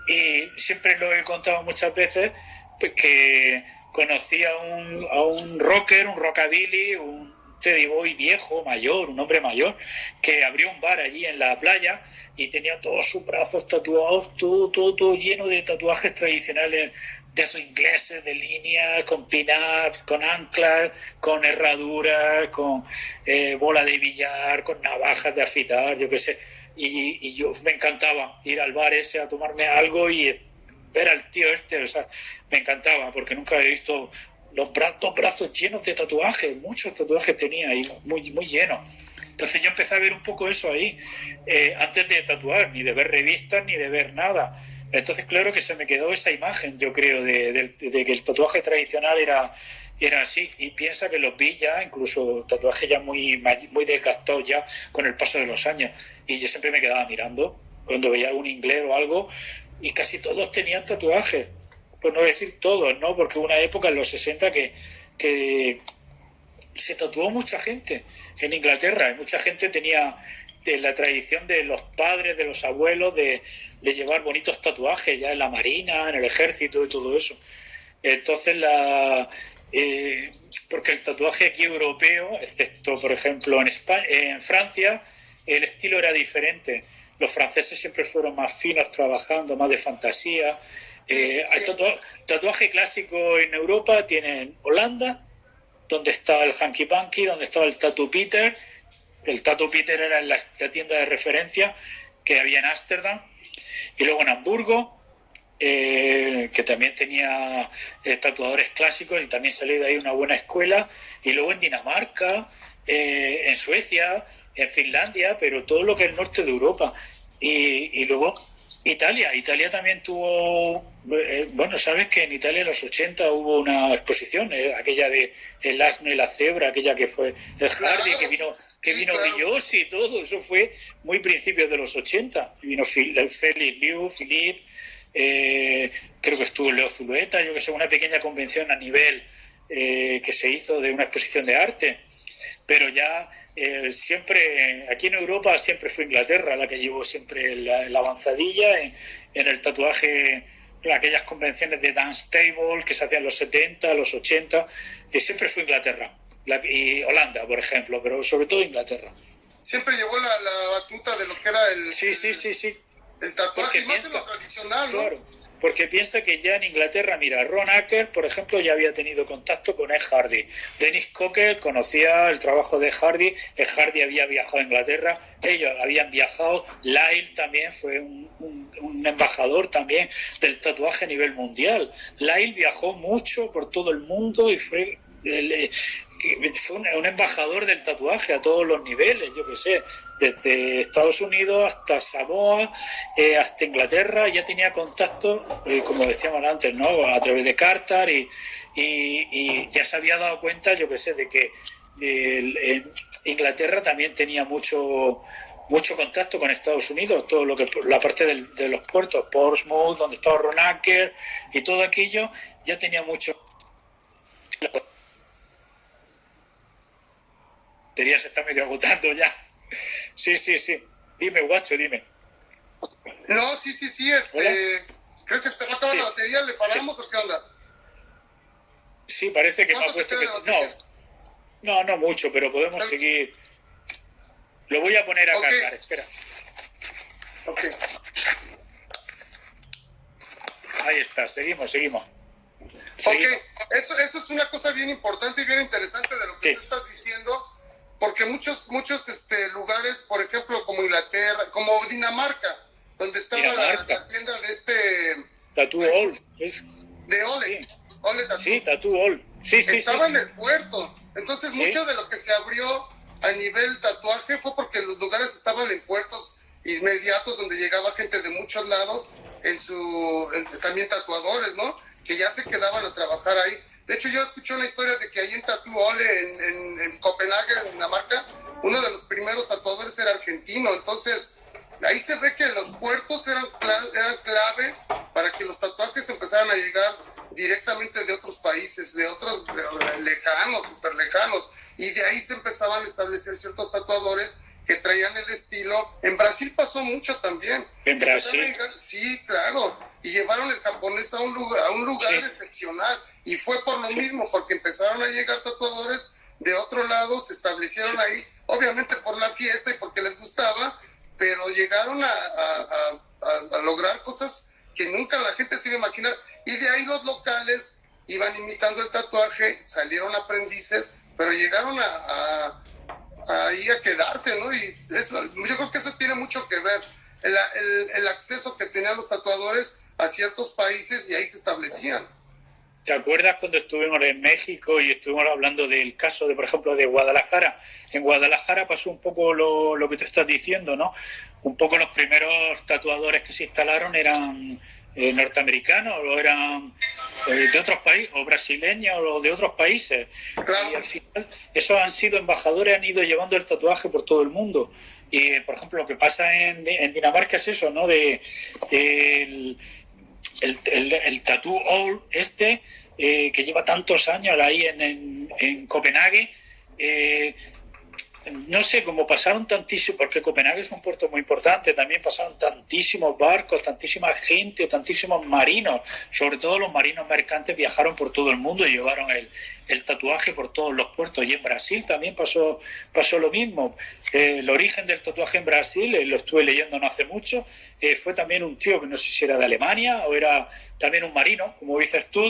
Y siempre lo he contado muchas veces, pues, que conocí a un rocker, un rockabilly, un Teddy Boy viejo, mayor, un hombre mayor, que abrió un bar allí en la playa y tenía todos sus brazos tatuados, todo lleno de tatuajes tradicionales de esos ingleses, de líneas, con pin-ups, con anclas, con herraduras, con bola de billar, con navajas de afitar, yo qué sé. Y yo me encantaba ir al bar ese a tomarme algo y ver al tío este, o sea, me encantaba porque nunca había visto dos brazos llenos de tatuajes, muchos tatuajes tenía ahí, muy llenos. Entonces yo empecé a ver un poco eso ahí, antes de tatuar, ni de ver revistas, ni de ver nada. Entonces claro que se me quedó esa imagen, yo creo, de que el tatuaje tradicional era así, y piensa que los vi ya, incluso tatuajes ya muy desgastados ya con el paso de los años, y yo siempre me quedaba mirando cuando veía algún inglés o algo, y casi todos tenían tatuajes, por no decir todos, ¿no? Porque hubo una época en los 60 que se tatuó mucha gente en Inglaterra, y mucha gente tenía la tradición de los padres, de los abuelos, de llevar bonitos tatuajes ya en la marina, en el ejército y todo eso. Entonces porque el tatuaje aquí europeo, excepto por ejemplo en España, en Francia, el estilo era diferente. Los franceses siempre fueron más finos trabajando, más de fantasía. El tatuaje clásico en Europa tiene Holanda, donde está el Hanky Panky, donde estaba el Tattoo Peter. El Tattoo Peter era la tienda de referencia que había en Ámsterdam. Y luego en Hamburgo, que también tenía tatuadores clásicos y también salió de ahí una buena escuela. Y luego en Dinamarca, en Suecia, en Finlandia, pero todo lo que es el norte de Europa. Y luego Italia también tuvo, bueno, sabes que en Italia en los 80 hubo una exposición, aquella de El asno y la cebra, aquella que fue el Hardy, que vino Villosi y todo, eso fue muy principios de los 80, vino Félix Liu, Philippe, creo que estuvo Leo Zulueta, yo que sé, una pequeña convención a nivel que se hizo de una exposición de arte, pero ya siempre, aquí en Europa siempre fue Inglaterra la que llevó siempre la avanzadilla en el tatuaje, aquellas convenciones de dance table que se hacían en los 70, los 80, siempre fue Inglaterra, y Holanda, por ejemplo, pero sobre todo Inglaterra. Siempre llevó la batuta de lo que era el tatuaje, más en lo tradicional, ¿no? Claro. Porque piensa que ya en Inglaterra, mira, Ron Acker, por ejemplo, ya había tenido contacto con Ed Hardy. Dennis Cocker conocía el trabajo de Hardy. Ed Hardy había viajado a Inglaterra. Ellos habían viajado. Lyle también fue un embajador también del tatuaje a nivel mundial. Lyle viajó mucho por todo el mundo y fue un embajador del tatuaje a todos los niveles, yo qué sé, desde Estados Unidos hasta Samoa, hasta Inglaterra, ya tenía contacto, como decíamos antes, ¿no? A través de cartas y ya se había dado cuenta, yo qué sé, de que Inglaterra también tenía mucho contacto con Estados Unidos, todo lo que la parte de los puertos, Portsmouth, donde estaba Ron Acker y todo aquello, ya tenía mucho. Se está medio agotando ya. Sí. Dime, guacho, dime. No, sí. ¿Crees que se te va a acabar la batería? ¿Le paramos o qué onda? Sí, parece que me ha puesto que... No mucho, pero podemos seguir. Lo voy a poner a cargar, espera. Ok. Ahí está, seguimos. Ok, eso es una cosa bien importante y bien interesante de lo que tú estás diciendo, porque muchos lugares, por ejemplo, como Inglaterra, como Dinamarca, donde estaba la tienda de Tattoo All. De Ole. Ole Tattoo. Sí, Tattoo All. Sí. Estaba en el puerto. Entonces, mucho de lo que se abrió a nivel tatuaje fue porque los lugares estaban en puertos inmediatos donde llegaba gente de muchos lados, también tatuadores, ¿no? Que ya se quedaban a trabajar ahí. De hecho, yo escuché una historia de que ahí en Tattoo Ole, en Copenhague, en Dinamarca, uno de los primeros tatuadores era argentino. Entonces, ahí se ve que los puertos eran clave para que los tatuajes empezaran a llegar directamente de otros países, de otros lejanos, súper lejanos. Y de ahí se empezaban a establecer ciertos tatuadores que traían el estilo. En Brasil pasó mucho también. En Brasil. Sí, claro. Y llevaron el japonés a un lugar sí, excepcional. Y fue por lo mismo, porque empezaron a llegar tatuadores de otro lado, se establecieron ahí, obviamente por la fiesta y porque les gustaba, pero llegaron a lograr cosas que nunca la gente se iba a imaginar. Y de ahí los locales iban imitando el tatuaje, salieron aprendices, pero llegaron ahí a quedarse, ¿no? Y yo creo que eso tiene mucho que ver, el acceso que tenían los tatuadores a ciertos países y ahí se establecían. ¿Te acuerdas cuando estuvimos en México y estuvimos hablando del caso de, por ejemplo, de Guadalajara? En Guadalajara pasó un poco lo que tú estás diciendo, ¿no? Un poco los primeros tatuadores que se instalaron eran norteamericanos o eran de otros países, o brasileños o de otros países. Claro. Y al final esos han sido embajadores, han ido llevando el tatuaje por todo el mundo. Y, por ejemplo, lo que pasa en Dinamarca es eso, ¿no? El Tattoo Old que lleva tantos años ahí en Copenhague, no sé cómo pasaron tantísimo, porque Copenhague es un puerto muy importante, también pasaron tantísimos barcos, tantísima gente, tantísimos marinos, sobre todo los marinos mercantes viajaron por todo el mundo y llevaron el tatuaje por todos los puertos. Y en Brasil también pasó lo mismo. El origen del tatuaje en Brasil, lo estuve leyendo no hace mucho, fue también un tío que no sé si era de Alemania o era también un marino, como dices tú,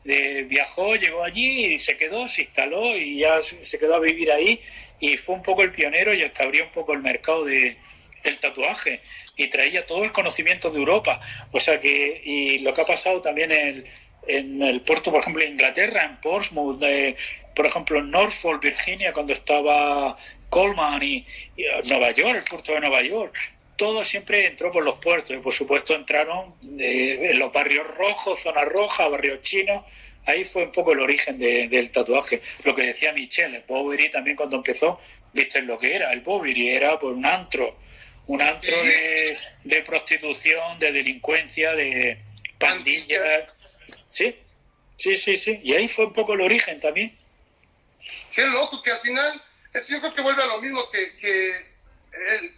viajó, llegó allí y se quedó, se instaló y ya se quedó a vivir ahí, y fue un poco el pionero y el que abrió un poco el mercado del tatuaje y traía todo el conocimiento de Europa. O sea que, y lo que ha pasado también en el puerto, por ejemplo, en Inglaterra, en Portsmouth, por ejemplo, en Norfolk, Virginia, cuando estaba Coleman, y Nueva York, el puerto de Nueva York, todo siempre entró por los puertos, y por supuesto entraron en los barrios rojos, zona roja, barrios chinos. Ahí fue un poco el origen del tatuaje. Lo que decía Michelle, el Bowery también cuando empezó, viste lo que era, el Bowery era pues un antro de prostitución, de delincuencia, de pandillas. Sí, y ahí fue un poco el origen también. Qué loco, que al final, yo creo que vuelve a lo mismo, que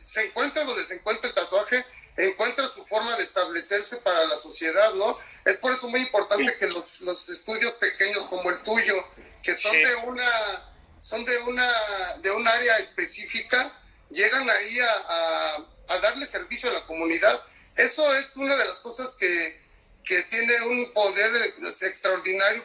se encuentra donde se encuentra el tatuaje, encuentra su forma de establecerse para la sociedad, ¿no? Es por eso muy importante que los estudios pequeños como el tuyo, que son de un área específica, llegan ahí a darle servicio a la comunidad. Eso es una de las cosas que tiene un poder extraordinario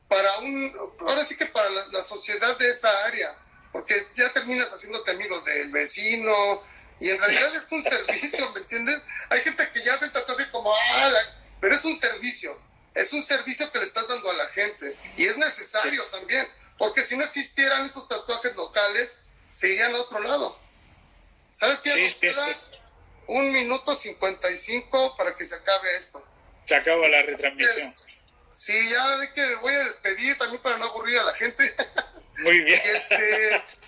ahora sí que para la sociedad de esa área, porque ya terminas haciéndote amigo del vecino, y en realidad es un servicio, ¿me entiendes? Hay gente que ya ve el tatuaje como, pero es un servicio que le estás dando a la gente, y es necesario también, porque si no existieran esos tatuajes locales, se irían a otro lado. ¿Sabes qué? Nos queda 1 minuto 55 para que se acabe esto. Se acaba la retransmisión. Sí, ya de que voy a despedir también para no aburrir a la gente. Muy bien.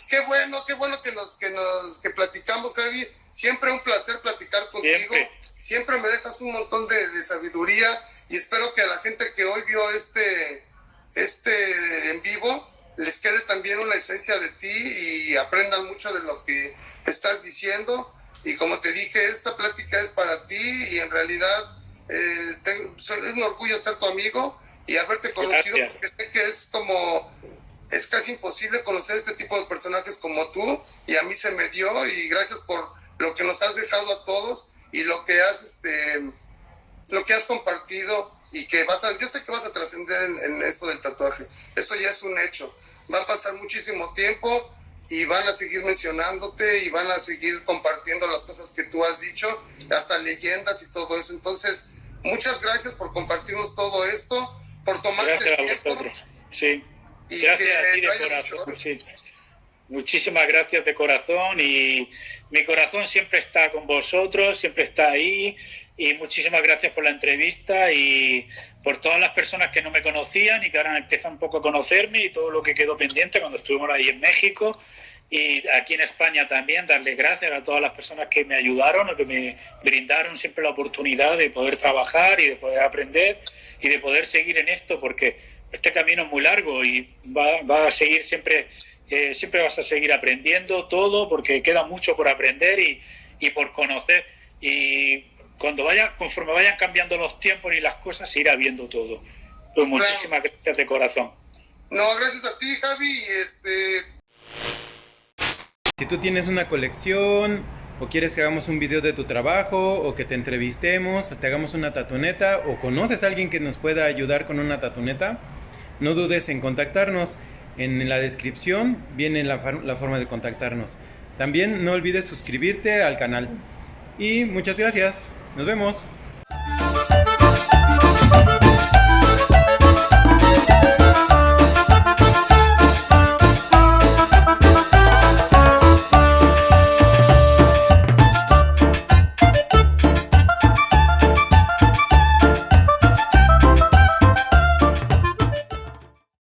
Qué bueno que platicamos, Javi. Siempre un placer platicar contigo. Siempre me dejas un montón de sabiduría, y espero que a la gente que hoy vio este en vivo les quede también una esencia de ti y aprendan mucho de lo que estás diciendo. Y como te dije, esta plática es para ti, y en realidad es un orgullo ser tu amigo y haberte conocido. Gracias. Porque sé que es casi imposible conocer este tipo de personajes como tú, y a mí se me dio, y gracias por lo que nos has dejado a todos y lo que has compartido, y que yo sé que vas a trascender en esto del tatuaje. Eso ya es un hecho. Va a pasar muchísimo tiempo y van a seguir mencionándote y van a seguir compartiendo las cosas que tú has dicho, hasta leyendas y todo eso. Entonces, muchas gracias por compartirnos todo esto, por tomarte el tiempo. Gracias a vosotros. Sí. Y gracias a ti de corazón. Sí. Muchísimas gracias de corazón, y mi corazón siempre está con vosotros, siempre está ahí, y muchísimas gracias por la entrevista y por todas las personas que no me conocían y que ahora empiezan un poco a conocerme y todo lo que quedó pendiente cuando estuvimos ahí en México y aquí en España también, darles gracias a todas las personas que me ayudaron o que me brindaron siempre la oportunidad de poder trabajar y de poder aprender y de poder seguir en esto, porque este camino es muy largo y va a seguir siempre, siempre vas a seguir aprendiendo todo, porque queda mucho por aprender y por conocer, y conforme vayan cambiando los tiempos y las cosas, se irá viendo todo. Pues muchísimas gracias de corazón. No, gracias a ti, Javi. Si tú tienes una colección o quieres que hagamos un video de tu trabajo o que te entrevistemos, te hagamos una tatuneta o conoces a alguien que nos pueda ayudar con una tatuneta, no dudes en contactarnos. En la descripción viene la forma de contactarnos. También no olvides suscribirte al canal. Y muchas gracias. Nos vemos.